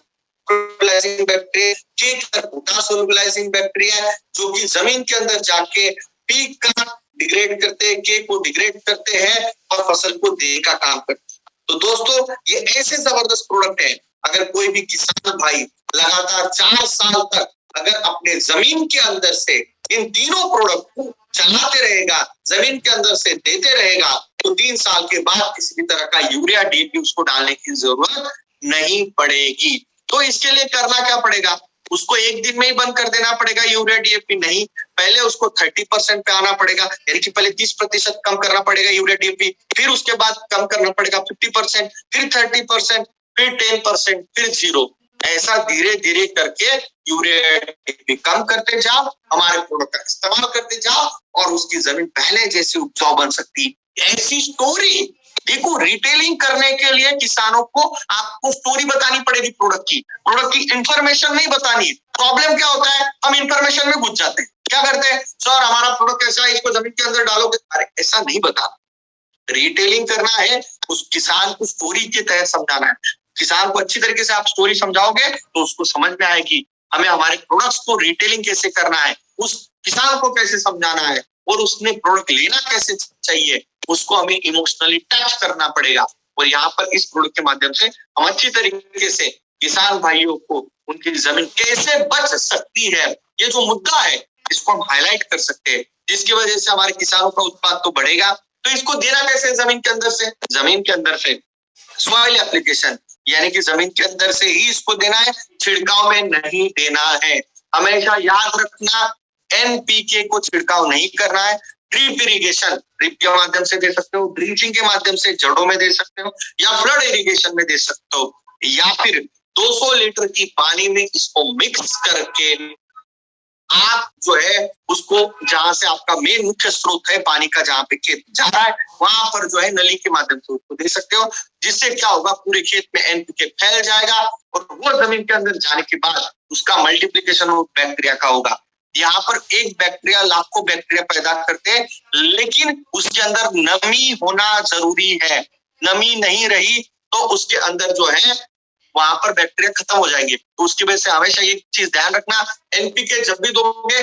बैक्टीरिया है जो कि जमीन के अंदर जाके पी का डिग्रेड करते हैं, के को डिग्रेड करते हैं और फसल को देने का काम करते हैं। तो दोस्तों ये ऐसे जबरदस्त प्रोडक्ट है, अगर कोई भी किसान भाई लगातार 4 साल तक अगर अपने जमीन के अंदर से इन तीनों प्रोडक्ट को चलाते रहेगा, जमीन के अंदर से देते रहेगा, तो 3 साल के बाद किसी भी तरह का यूरिया डीएपी उसको डालने की जरूरत नहीं पड़ेगी। तो इसके लिए करना क्या पड़ेगा, उसको एक दिन में ही बंद कर देना पड़ेगा यूरिया डीएपी नहीं, पहले उसको 30% पे आना पड़ेगा, यानी कि पहले 30% कम करना पड़ेगा यूरिया डीएपी, फिर उसके बाद कम करना पड़ेगा 50%, फिर 30%, फिर 10%, फिर 0। ऐसा धीरे धीरे करके यूरिया डीएपी कम करते जाओ, हमारे प्रोडक्ट का इस्तेमाल करते जाओ और उसकी जमीन पहले जैसी उपजाऊ बन सकती। ऐसी स्टोरी देखो, रिटेलिंग करने के लिए किसानों को आपको स्टोरी बतानी पड़ेगी, प्रोडक्ट की इंफॉर्मेशन नहीं बतानी। प्रॉब्लम क्या होता है, हम इंफॉर्मेशन में घुस जाते हैं, क्या करते हैं, सर हमारा प्रोडक्ट कैसा है, इसको जमीन के अंदर डालोगे, अरे ऐसा नहीं बता। रिटेलिंग करना है, उस किसान को स्टोरी के तहत समझाना है। किसान को अच्छी तरीके से आप स्टोरी समझाओगे तो उसको समझ में आएगी हमें हमारे प्रोडक्ट्स को रिटेलिंग कैसे करना है, उस किसान को कैसे समझाना है और उसने प्रोडक्ट लेना कैसे चाहिए, उसको हमें इमोशनली टच करना पड़ेगा। और यहाँ पर इस प्रोडक्ट के माध्यम से हम अच्छी तरीके से किसान भाइयों को उनकी जमीन कैसे बच सकती है, ये जो मुद्दा है इसको हम हाईलाइट कर सकते हैं, जिसकी वजह से हमारे किसानों का उत्पाद तो बढ़ेगा। तो इसको देना कैसे, जमीन के अंदर से सॉइल एप्लीकेशन, यानी कि जमीन के अंदर से ही इसको देना है, छिड़काव में नहीं देना है। हमेशा याद रखना, एनपीके को छिड़काव नहीं करना है। ड्रिप इरिगेशन, ड्रिप के माध्यम से दे सकते हो, ड्रिंचिंग के माध्यम से जड़ों में दे सकते हो, या फ्लड इरिगेशन में दे सकते हो, या फिर 200 लीटर की पानी में इसको मिक्स करके आप जो है उसको जहां से आपका मेन मुख्य स्रोत है पानी का, जहां पे खेत जा रहा है वहां पर जो है नली के माध्यम से उसको दे सकते हो, जिससे क्या होगा, पूरे खेत में एनपीके फैल जाएगा और वो जमीन के अंदर जाने के बाद उसका मल्टीप्लिकेशन बैक्टीरिया का होगा। यहाँ पर एक बैक्टीरिया लाखों बैक्टीरिया पैदा करते हैं, लेकिन उसके अंदर नमी होना जरूरी है। नमी नहीं रही तो उसके अंदर जो है वहां पर बैक्टीरिया खत्म हो जाएंगे। तो उसकी वजह से हमेशा ये चीज ध्यान रखना, एनपीके जब भी दोगे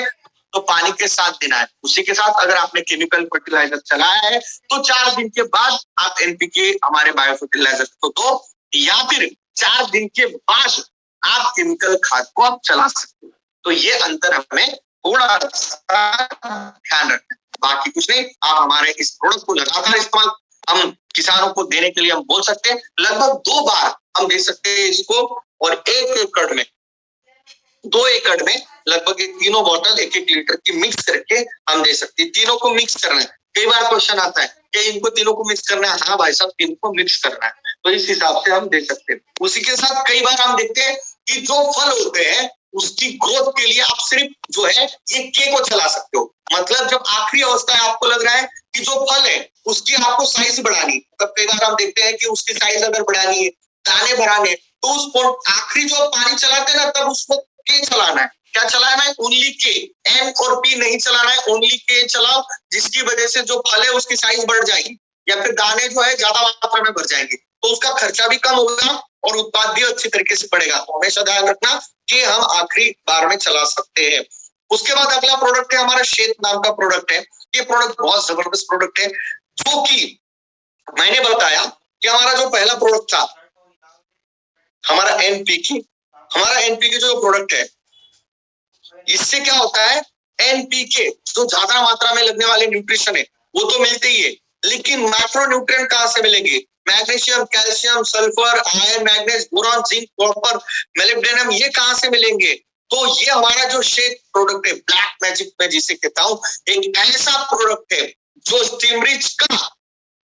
तो पानी के साथ देना है। उसी के साथ अगर आपने केमिकल फर्टिलाइजर चलाया है तो 4 दिन के बाद आप एनपीके हमारे बायो फर्टिलाइजर को दो, या फिर 4 दिन के बाद आप केमिकल खाद को आप चला सकते हो। तो ये अंतर हमें थोड़ा सा ध्यान रखना है, बाकी कुछ नहीं। आप हमारे इस प्रोडक्ट को लगातार इस्तेमाल हम किसानों को देने के लिए हम बोल सकते हैं, लगभग 2 बार हम दे सकते हैं इसको, और 1 एकड़ में 2 एकड़ में लगभग तीनों बोतल 1-1 लीटर की मिक्स करके हम दे सकते हैं। तीनों को मिक्स करना है। कई बार क्वेश्चन आता है कि इनको तीनों को मिक्स करना है। हाँ भाई साहब, तीनों को मिक्स करना है, तो इस हिसाब से हम दे सकते हैं। उसी के साथ कई बार हम देखते हैं कि जो फल होते हैं उसकी ग्रोथ के लिए आप सिर्फ जो है ये के को चला सकते हो। मतलब जब आखिरी अवस्था है, आपको लग रहा है कि जो फल है उसकी आपको साइज बढ़ानी, तब कई बार हम देखते हैं कि उसकी साइज अगर बढ़ानी है, दाने बढ़ाने, तो उस आखिरी जो पानी चलाते हैं ना, तब उसको के चलाना है। क्या चलाना है? ओनली के, एम और पी नहीं चलाना है, ओनली के चलाओ, जिसकी वजह से जो फल है उसकी साइज बढ़ जाएगी, या फिर दाने जो है ज्यादा मात्रा में बढ़ जाएंगे, तो उसका खर्चा भी कम होगा और उत्पाद भी अच्छी तरीके से बढ़ेगा। तो हमेशा ध्यान रखना कि हम आखिरी बार में चला सकते हैं। उसके बाद अगला प्रोडक्ट है हमारा शेत नाम का प्रोडक्ट है। ये प्रोडक्ट बहुत जबरदस्त प्रोडक्ट है, जो कि मैंने बताया कि हमारा जो पहला प्रोडक्ट था हमारा एनपीके, हमारा एनपीके जो प्रोडक्ट है, इससे क्या होता है, एनपीके जो ज्यादा मात्रा में लगने वाले न्यूट्रिशन है वो तो मिलते ही है, लेकिन माइक्रो न्यूट्रिएंट कहां से मिलेंगे? Magnesium, calcium, sulphur, iron, manganese, boron, zinc, copper, molybdenum, ये कहां से मिलेंगे? तो ये हमारा जो शेत प्रोडक्ट है, ब्लैक मैजिक में जिसे कहता हूं, एक ऐसा प्रोडक्ट है जो स्टीमरिच का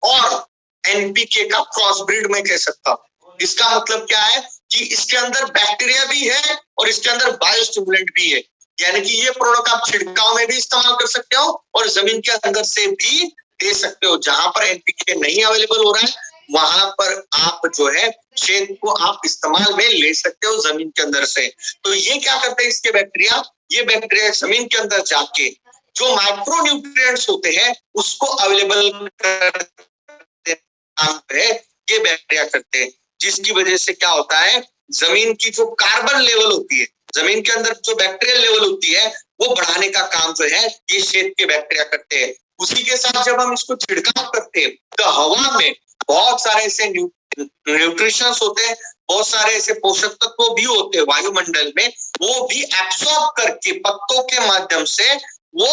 और एनपीके का क्रॉस ब्रीड में कह सकता हूं। इसका मतलब क्या है कि इसके अंदर बैक्टीरिया भी है और इसके अंदर बायोस्टिमुलेंट भी है, यानी कि ये प्रोडक्ट आप छिड़काव में भी इस्तेमाल कर सकते हो और जमीन के अंदर से भी दे सकते हो। जहां पर एनपीके नहीं अवेलेबल हो रहा है वहां पर आप जो है शेत को आप इस्तेमाल में ले सकते हो जमीन के अंदर से। तो ये क्या करते हैं इसके बैक्टीरिया, ये बैक्टीरिया जमीन के अंदर जाके जो माइक्रो न्यूट्रिएंट्स होते हैं उसको अवेलेबल करते हैं, ये बैक्टीरिया करते हैं, जिसकी वजह से क्या होता है, जमीन की जो कार्बन लेवल होती है, जमीन के अंदर जो बैक्टीरियल लेवल होती है वो बढ़ाने का काम जो है ये शेत के बैक्टीरिया करते हैं। उसी के साथ जब हम इसको छिड़काव करते हैं तो हवा में बहुत सारे ऐसे न्यूट्रिशंस होते हैं, बहुत सारे ऐसे पोषक तत्व भी होते हैं वायुमंडल में, वो भी एब्सॉर्ब करके पत्तों के माध्यम से वो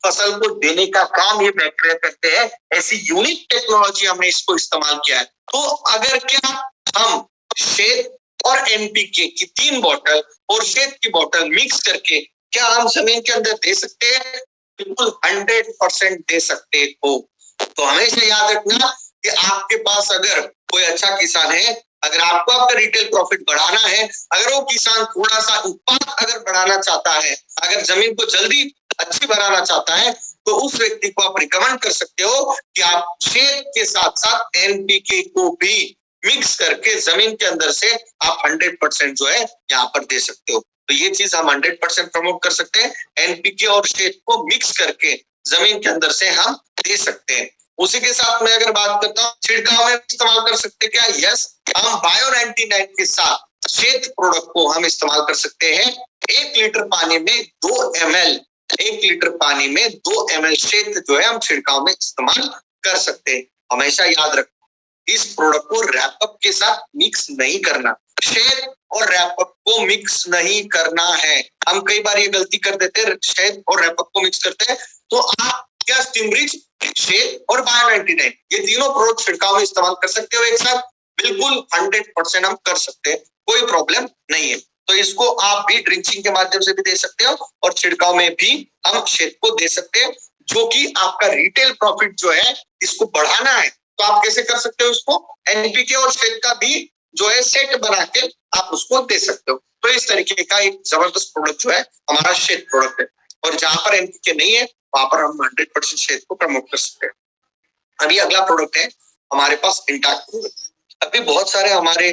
फसल को देने का काम ये बैक्टीरिया करते हैं। ऐसी यूनिक टेक्नोलॉजी हमने इसको इस्तेमाल किया है। तो अगर क्या हम शेत और एनपीके की 3 बोतल और शेत की बोतल मिक्स करके क्या हम जमीन के अंदर दे सकते हैं? बिल्कुल 100% दे सकते हो। तो हमेशा याद रखना कि आपके पास अगर कोई अच्छा किसान है, अगर आपको आपका रिटेल प्रॉफिट बढ़ाना है, अगर वो किसान थोड़ा सा उत्पाद अगर बढ़ाना चाहता है, अगर जमीन को जल्दी अच्छी बनाना चाहता है, तो उस व्यक्ति को आप रिकमेंड कर सकते हो कि आप शेत के साथ साथ एनपीके को भी मिक्स करके जमीन के अंदर से आप 100% जो है यहाँ पर दे सकते हो। तो ये चीज हम 100% प्रमोट कर सकते हैं, एनपीके और शेत को मिक्स करके जमीन के अंदर से हम दे सकते हैं। उसी के साथ मैं अगर बात करता हूँ छिड़काव में इस्तेमाल कर सकते हैं क्या? यस, हम बायो 99 के साथ शेत प्रोडक्ट को हम इस्तेमाल कर सकते हैं। 1 लीटर पानी में 2 ml, 1 लीटर पानी में 2 ml शेत जो है हम छिड़काव में इस्तेमाल कर सकते हैं। हमेशा याद रखना इस प्रोडक्ट को रैपअप के साथ मिक्स नहीं करना, शेत और रैपअप को मिक्स नहीं करना है। हम कई बार ये गलती कर देते हैं, शेत और रैपअप को मिक्स करते हैं। तो आप क्या स्टीमरिच, शेत और बायो 99 ये तीनों प्रोडक्ट छिड़काव में इस्तेमाल कर सकते हो एक साथ, बिल्कुल 100% हम कर सकते हैं, कोई प्रॉब्लम नहीं है। तो इसको आप भी ड्रिंचिंग के माध्यम से भी दे सकते हो और छिड़काव में भी हम शेत को दे सकते हैं, जो कि आपका रिटेल प्रॉफिट जो है इसको बढ़ाना है। तो आप कैसे कर सकते हो इसको? एनपीके और शेत का भी जो है सेट बना के आप उसको दे सकते हो। तो इस तरीके का एक जबरदस्त प्रोडक्ट जो है हमारा शेत प्रोडक्ट है, और जहां पर एनपीके नहीं है वहां पर हम 100% शेत को प्रमोट कर सकते हैं। अभी अगला प्रोडक्ट है हमारे पास इंटैक्ट। अभी बहुत सारे हमारे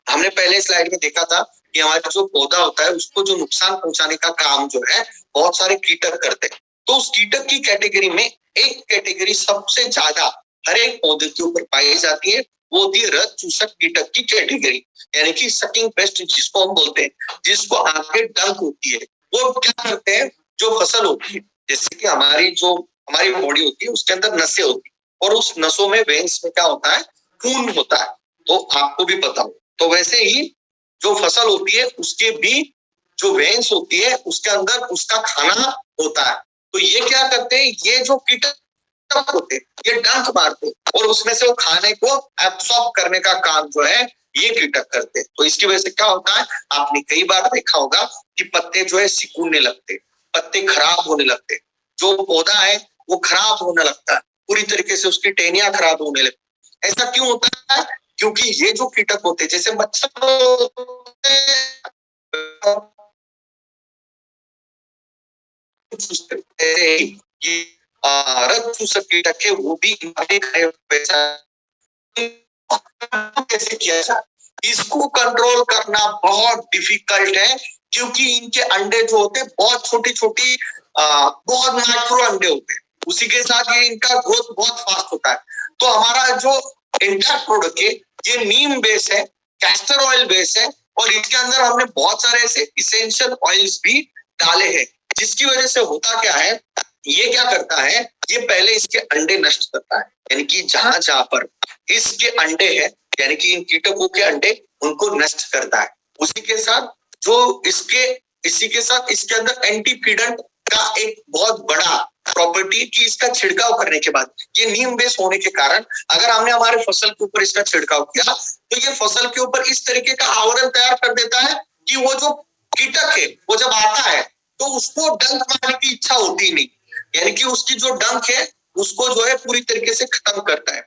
हमने पहले स्लाइड में देखा था कि हमारा जो पौधा होता है उसको जो नुकसान पहुंचाने का काम जो है बहुत सारे कीटक करते हैं। तो उस कीटक की कैटेगरी में एक कैटेगरी सबसे ज्यादा हर एक पौधे के ऊपर पाई जाती है, वो होती है रस चूसक कीटक की कैटेगरी, यानी कि सकिंग पेस्ट जिसको हम बोलते हैं, जिसको आगे डंक होती है। वो क्या करते हैं, जो फसल होती है, जैसे कि हमारी बॉडी होती है उसके अंदर नसें होती है और उस नसों में वेन्स में क्या होता है, खून होता है, तो आपको भी पता हो। तो वैसे ही जो फसल होती है उसके भी जो वेन्स होती है उसके अंदर उसका खाना होता है। तो ये क्या करते हैं, ये जो कीटक होते हैं ये डंक मारते हैं और उसमें से वो खाने को एब्सॉर्ब करने का काम जो है ये कीटक करते हैं। तो इसकी वजह से क्या होता है, आपने कई बार देखा होगा कि पत्ते जो है सिकुड़ने लगते, पत्ते खराब होने लगते, जो पौधा है वो खराब होने लगता है, पूरी तरीके से उसकी टहनियां खराब होने लगती। ऐसा क्यों होता है, क्योंकि ये जो कीटक होते हैं, जैसे मच्छर ये रक्त चूसक कीटक है, वो भी कैसे किया जाए, इसको कंट्रोल करना बहुत डिफिकल्ट है, क्योंकि इनके अंडे जो होते हैं बहुत छोटी छोटी बहुत माइक्रो अंडे होते हैं, उसी के साथ ये इनका ग्रोथ बहुत फास्ट होता है। तो हमारा जो इंटैक्ट प्रोडक्ट है ये नीम बेस है, कैस्टर ऑयल बेस है और इसके अंदर हमने बहुत सारे ऐसे इसेंशियल ऑयल्स भी डाले हैं, जिसकी वजह से होता क्या है, ये क्या करता है, ये पहले इसके अंडे नष्ट करता है, यानी कि जहां जहां पर इसके अंडे हैं, यानी कि इन कीटकों के अंडे, उनको नष्ट करता है। उसी के साथ इसी के साथ इसके अंदर एंटीफिडेंट का एक बहुत बड़ा प्रॉपर्टी कि इसका छिड़काव करने के बाद, ये नीम बेस होने के कारण अगर हमने हमारे फसल के ऊपर इसका छिड़काव किया तो ये फसल के ऊपर इस तरीके का आवरण तैयार कर देता है कि वो जो कीटक है वो जब आता है तो उसको डंक मारने की इच्छा होती नहीं, यानी कि उसकी जो डंक है उसको जो है पूरी तरीके से खत्म करता है।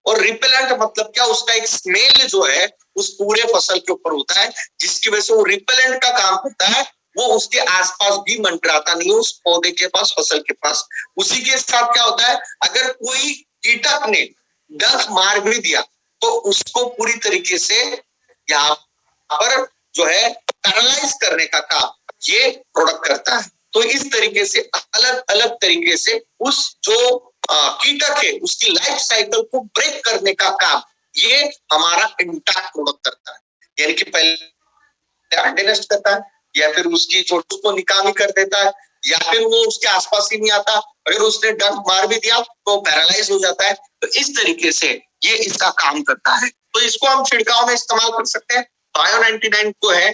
और रिपेलेंट मतलब क्या, उसका एक स्मेल जो है उस पूरे फसल के ऊपर होता है, जिसकी वजह से वो रिपेलेंट का काम करता है, वो उसके आसपास भी मंडराता नहीं है, उस पौधे के पास, फसल के पास। उसी के साथ क्या होता है, अगर कोई कीटक ने डंक मार भी दिया तो उसको पूरी तरीके से यहाँ पर जो है पैरालाइज करने का काम ये प्रोडक्ट करता है। तो इस तरीके से अलग अलग तरीके से उस जो कीटक है उसकी लाइफ साइकिल को ब्रेक करने का काम ये हमारा इंटैक्ट प्रोडक्ट करता है, यानी कि पहले अंडे नष्ट करता है या फिर उसकी चोट को निकामी कर देता है या फिर वो उसके आसपास ही नहीं आता, अगर उसने डंक मार भी दिया तो पैरालाइज हो जाता है। तो इस तरीके से ये इसका काम करता है। तो इसको हम छिड़काव में इस्तेमाल कर सकते हैं। बायो 99 को है,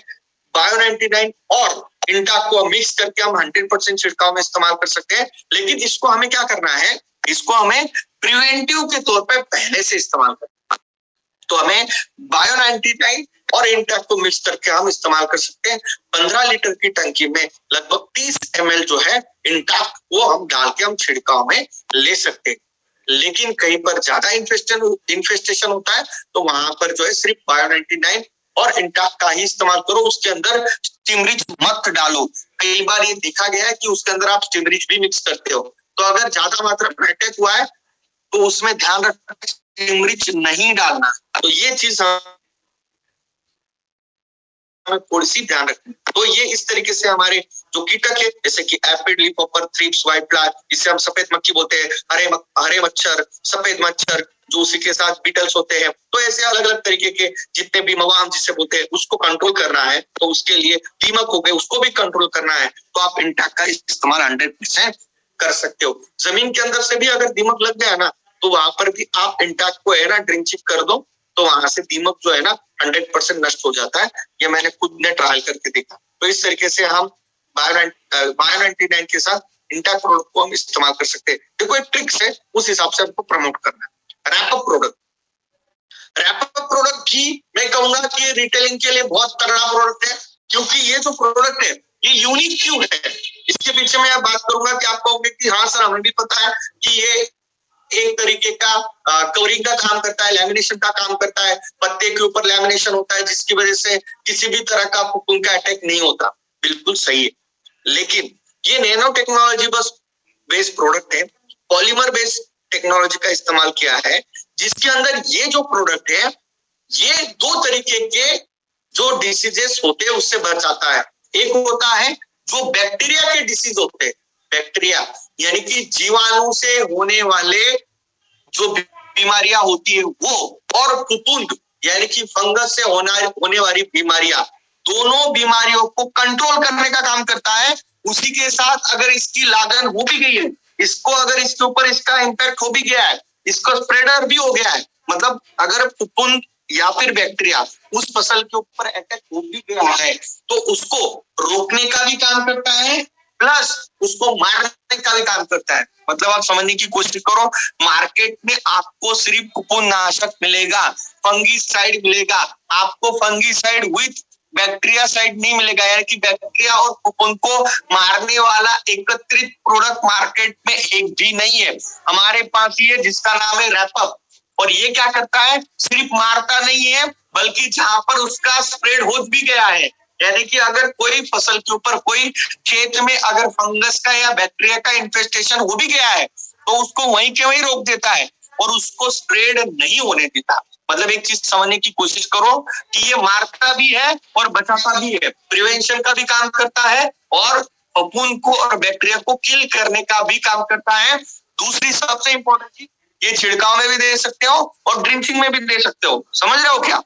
बायो 99 और इंटैक्ट को मिक्स करके हम 100% छिड़काव में इस्तेमाल कर सकते हैं, लेकिन इसको हमें क्या करना है, इसको हमें प्रिवेंटिव के तौर पे पहले से इस्तेमाल करना है। तो हमें बायो 99 और इंटैक्ट को मिक्स करके हम इस्तेमाल कर सकते हैं। 15 लीटर की टंकी में लगभग 30 ml जो है इंटैक्ट वो हम डाल के हम छिड़काव में ले सकते हैं। लेकिन कहीं पर ज्यादा इन्फेस्टेशन होता है तो वहां पर जो है सिर्फ बायो 99 और इंटैक्ट का ही इस्तेमाल करो, उसके अंदर स्टिमरिच मत डालो। कई बार ये देखा गया है कि उसके अंदर आप स्टिमरिच भी मिक्स करते हो, तो अगर ज्यादा मात्रा में अटैक हुआ है तो उसमें ध्यान रखना स्टिमरिच नहीं डालना। तो ये चीज थोड़ी सी ध्यान रखनी। तो ये इस तरीके से हमारे जो कीटक है जैसे कि aphid, leafhopper, thrips, white fly, जिसे हम सफेद मक्खी बोलते हैं, हरे मच्छर, सफेद मच्छर, जो उसी के साथ बीटल्स होते हैं, तो ऐसे अलग अलग तरीके के जितने भी मवाम जिसे बोलते हैं उसको कंट्रोल करना है। तो उसके लिए दीमक हो गए उसको भी कंट्रोल करना है, तो आप इंटैक्ट का इस्तेमाल 100% कर सकते हो। जमीन के अंदर से भी अगर दीमक लग गया ना तो वहां पर भी आप इंटैक्ट को है ना ड्रिंचिंग कर दो, तो वहां से दीमक जो है ना 100% नष्ट हो जाता है। ये मैंने खुद ने ट्रायल करके देखा। तो इस तरीके से हम बायो 99 के साथ इंटैक्ट प्रोडक्ट को हम इस्तेमाल कर सकते हैं। देखो एक ट्रिक्स है, उस हिसाब से हमको प्रमोट करना है। रैपअप प्रोडक्ट भी मैं कहूंगा कि रिटेलिंग के लिए बहुत तगड़ा प्रोडक्ट है, क्योंकि ये जो प्रोडक्ट है ये यूनिक क्यों है, इसके पीछे मैं बात करूंगा कि आप कहोगे कि हाँ सर हमें भी पता है कि ये एक तरीके का कवरिंग का काम करता है, लैमिनेशन का काम करता है, पत्ते के ऊपर लैमिनेशन होता है जिसकी वजह से किसी भी तरह का फफूंद का अटैक नहीं होता। बिल्कुल सही है, लेकिन ये नैनो टेक्नोलॉजी बस बेस्ड प्रोडक्ट है, पॉलीमर बेस्ड टेक्नोलॉजी का इस्तेमाल किया है, जिसके अंदर ये जो प्रोडक्ट है ये 2 तरीके के जो डिसीजेस होते हैं उससे बचाता है। एक होता है जो बैक्टीरिया के डिसीज होते हैं, बैक्टीरिया यानी कि जीवाणु से होने वाले जो बीमारियां होती है वो, और फफूंद यानी कि फंगस से होने वाली बीमारियां, दोनों बीमारियों को कंट्रोल करने का काम करता है उसी के साथ अगर इसकी लागत हो भी गई है, इसको अगर इसके ऊपर इसका इम्पैक्ट हो भी गया है, इसको स्प्रेडर भी हो गया है, मतलब अगर फफूंद या फिर बैक्टीरिया उस फसल के ऊपर अटैक हो भी गया है तो उसको रोकने का भी काम करता है, प्लस उसको मारने का भी काम करता है। मतलब आप समझने की कोशिश करो, मार्केट में आपको सिर्फ फफूंदनाशक मिलेगा, फंगीसाइड मिलेगा, आपको फंगीसाइड विथ बैक्टीरिया साइड नहीं मिलेगा, यानी कि बैक्टीरिया और फफूंद को मारने वाला एकत्रित प्रोडक्ट मार्केट में एक भी नहीं है। हमारे पास ये जिसका नाम है रैपअप, और ये क्या करता है, सिर्फ मारता नहीं है बल्कि जहां पर उसका स्प्रेड हो भी गया है, यानी कि अगर कोई फसल के ऊपर, कोई खेत में अगर फंगस का या बैक्टीरिया का इन्फेस्टेशन हो भी गया है तो उसको वहीं के वहीं रोक देता है और उसको स्प्रेड नहीं होने देता। मतलब एक चीज समझने की कोशिश करो कि ये मारता भी है और बचाता भी है, प्रिवेंशन का भी काम करता है और फफूंद को और बैक्टीरिया को किल करने का भी काम करता है। दूसरी सबसे इंपॉर्टेंट चीज, ये छिड़काव में भी दे सकते हो और ड्रिंचिंग में भी दे सकते हो, समझ रहे हो क्या?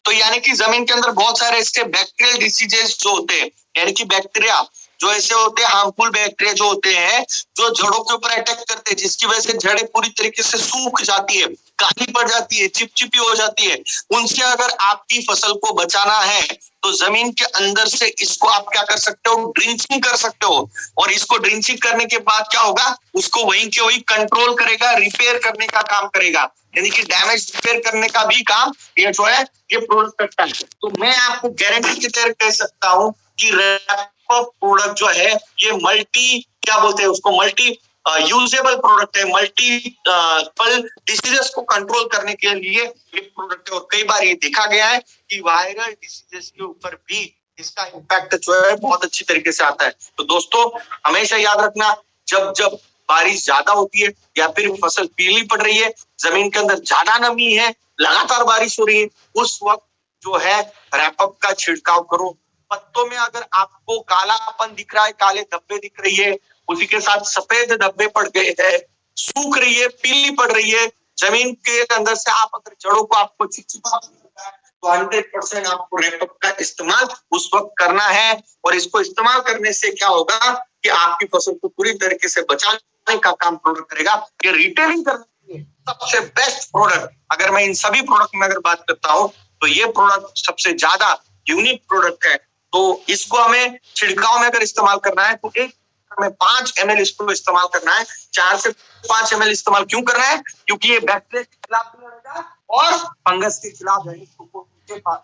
तो यानी कि जमीन के अंदर बहुत सारे इसके बैक्टीरियल डिसीजेस जो होते हैं, यानी कि बैक्टीरिया जो ऐसे होते हैं, हार्मफुल बैक्टीरिया जो होते हैं, जो जड़ों के ऊपर अटैक करते हैं, जिसकी वजह से जड़ें पूरी तरीके से सूख जाती है, काली पड़ जाती है, चिपचिपी हो जाती है, उनसे अगर आपकी फसल को बचाना है तो जमीन के अंदर से इसको आप क्या कर सकते हो, ड्रिंचिंग कर सकते हो। और इसको ड्रिंचिंग करने के बाद क्या होगा, उसको वहीं के वहीं कंट्रोल करेगा, रिपेयर करने का काम करेगा, यानी कि डैमेज रिपेयर करने का भी काम ये जो है ये प्रोडक्ट करता है। तो मैं आपको गारंटी के तहत कह सकता हूँ कि रैपअप प्रोडक्ट जो है ये मल्टी, क्या बोलते हैं उसको, मल्टी यूजेबल प्रोडक्ट है, मल्टीपल डिसीजेस को कंट्रोल करने के लिए ये प्रोडक्ट है। और कई बार ये देखा गया है कि वायरल डिसीजेस के ऊपर भी इसका इम्पैक्ट जो है बहुत अच्छी तरीके से आता है। तो दोस्तों हमेशा याद रखना, जब जब बारिश ज्यादा होती है या फिर फसल पीली पड़ रही है, जमीन के अंदर ज्यादा नमी है, लगातार बारिश हो रही है, उस वक्त जो है रैपअप का छिड़काव करो। पत्तों में अगर आपको कालापन दिख रहा है, काले धब्बे दिख रही है, उसी के साथ सफेद धब्बे पड़ गए हैं, सूख रही है, पीली पड़ रही है, जमीन के अंदर से आप अगर जड़ों को आपको चिपचिपा तो 100% आपको रैपअप का इस्तेमाल उस वक्त करना है। और इसको इस्तेमाल करने से क्या होगा कि आपकी फसल को पूरी तरीके से बचाने का काम प्रोडक्ट करेगा। ये रिटेलिंग करने के सबसे बेस्ट प्रोडक्ट, अगर मैं इन सभी प्रोडक्ट में अगर बात करता हूँ तो ये प्रोडक्ट सबसे ज्यादा यूनिक प्रोडक्ट है। तो इसको हमें छिड़काव में अगर इस्तेमाल करना है तो एक में 5 ml इसको इस्तेमाल करना है। 4 से 5 ml इस्तेमाल क्यों करना है, क्योंकि ये बैक्टीरिया के खिलाफ भी लड़ेगा और फंगस के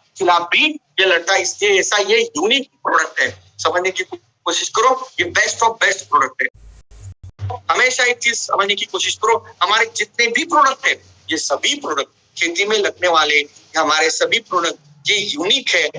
खिलाफ भी ये लड़ता है। इसलिए ऐसा ये यूनिक प्रोडक्ट है, समझने की कोशिश करो, ये बेस्ट ऑफ बेस्ट प्रोडक्ट है। हमेशा एक चीज समझने की कोशिश करो, हमारे जितने भी प्रोडक्ट है ये सभी प्रोडक्ट खेती में लगने वाले, हमारे सभी प्रोडक्ट ये यूनिक है।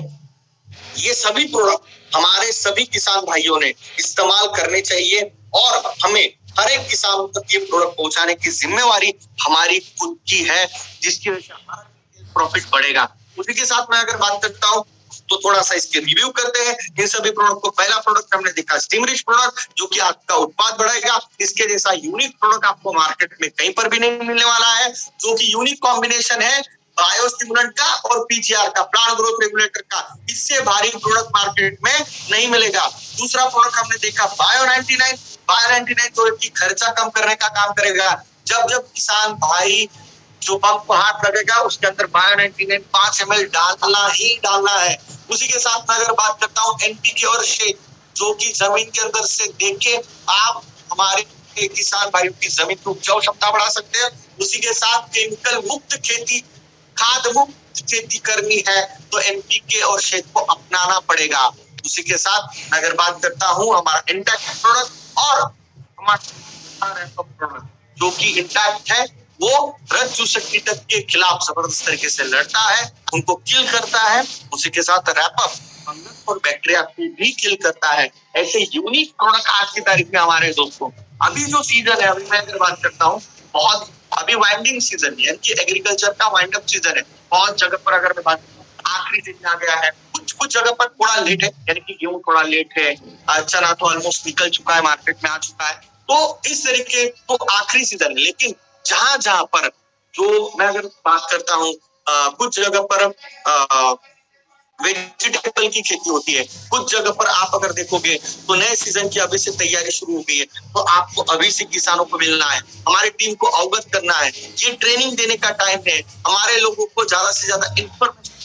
ये सभी प्रोडक्ट हमारे सभी किसान भाइयों ने इस्तेमाल करने चाहिए और हमें हर एक किसान तक ये प्रोडक्ट पहुंचाने की जिम्मेवारी हमारी खुद की है, जिसकी वजह से हमारा प्रॉफिट बढ़ेगा। उसी के साथ मैं अगर बात करता हूँ तो थोड़ा सा इसके रिव्यू करते हैं इन सभी प्रोडक्ट को। पहला प्रोडक्ट हमने देखा स्टीमरिच प्रोडक्ट, जो कि आपका उत्पाद बढ़ाएगा। इसके जैसा यूनिक प्रोडक्ट आपको मार्केट में कहीं पर भी नहीं मिलने वाला है, जो कि यूनिक कॉम्बिनेशन है बायोस्टिमुलेंट का और पीजीआर का, प्लांट ग्रोथ रेगुलेटर का। इससे भारी प्रोडक्ट मार्केट में नहीं मिलेगा। दूसरा प्रोडक्ट हमने देखा बायो 99 जो कि खर्चा कम करने का काम करेगा। जब जब किसान भाई जो पंप को हाथ लगेगा उसके अंदर बायो 99 5 ml डालना है। उसी के साथ मैं अगर बात करता हूँ एनपीके और शेड, जो कि जमीन के अंदर से देके आप हमारे किसान भाइयों की जमीन की उपजाऊ क्षमता बढ़ा सकते हैं। उसी के साथ केमिकल मुक्त खेती, खाद मुक्त खेती करनी है तो एनपीके और शेड को अपनाना पड़ेगा। उसी के साथ अगर बात करता हूँ हमारा इंटैक्ट प्रोडक्ट और हमारा प्रोडक्ट, जो कि इंटैक्ट है, वो रज चूसक कीटक के खिलाफ जबरदस्त तरीके से लड़ता है, उनको किल करता है। उसी के साथ रैपअप फंगस और बैक्टीरिया को भी किल करता है। ऐसे यूनिक प्रोडक्ट आज की तारीख में हमारे दोस्तों, अभी जो सीजन है, अभी मैं अगर बात करता हूँ, बहुत अभी वाइंडिंग सीजन है, यानी कि एग्रीकल्चर का वाइंड अप सीजन है। बहुत जगह पर अगर मैं बात आखिरी सीजन आ गया है, कुछ जगह पर थोड़ा लेट है, यानी कि गेहूं थोड़ा लेट है, चना तो ऑलमोस्ट निकल चुका है, मार्केट में आ चुका है। तो इस तरीके तो आखिरी सीजन है। लेकिन जहां जहां पर जो मैं अगर बात करता हूँ कुछ जगह पर वेजिटेबल की खेती होती है। कुछ जगह पर आप अगर देखोगे तो नए सीजन की अभी से तैयारी शुरू हो गई है, तो आपको अभी से किसानों को मिलना है, हमारी टीम को अवगत करना है, ये ट्रेनिंग देने का टाइम है। हमारे लोगों को ज्यादा से ज्यादा इन्फॉर्मेशन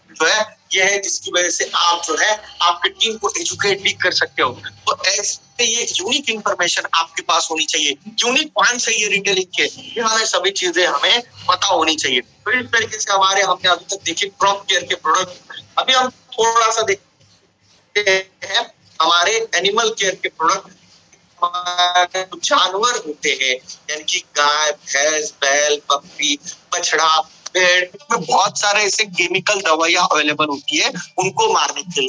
जो है ये है, जिसकी वजह से आप जो है आपकी टीम को एजुकेट भी कर सकते हो। तो ऐसे ये यूनिक इंफॉर्मेशन आपके पास होनी चाहिए, यूनिक पॉइंट चाहिए रिटेलिंग के, ये हमें सभी चीजें हमें पता होनी चाहिए। तो इस तरीके से हमने अभी तक देखी क्रॉप केयर के प्रोडक्ट। अभी हम थोड़ा सा देखते हैं हमारे एनिमल केयर के प्रोडक्ट। जानवर होते हैं यानी कि गाय, भैंस, बैल, बकरी, बछड़ा, भेड़ में बहुत सारे ऐसे केमिकल दवाइयां अवेलेबल होती है उनको मारने के लिए।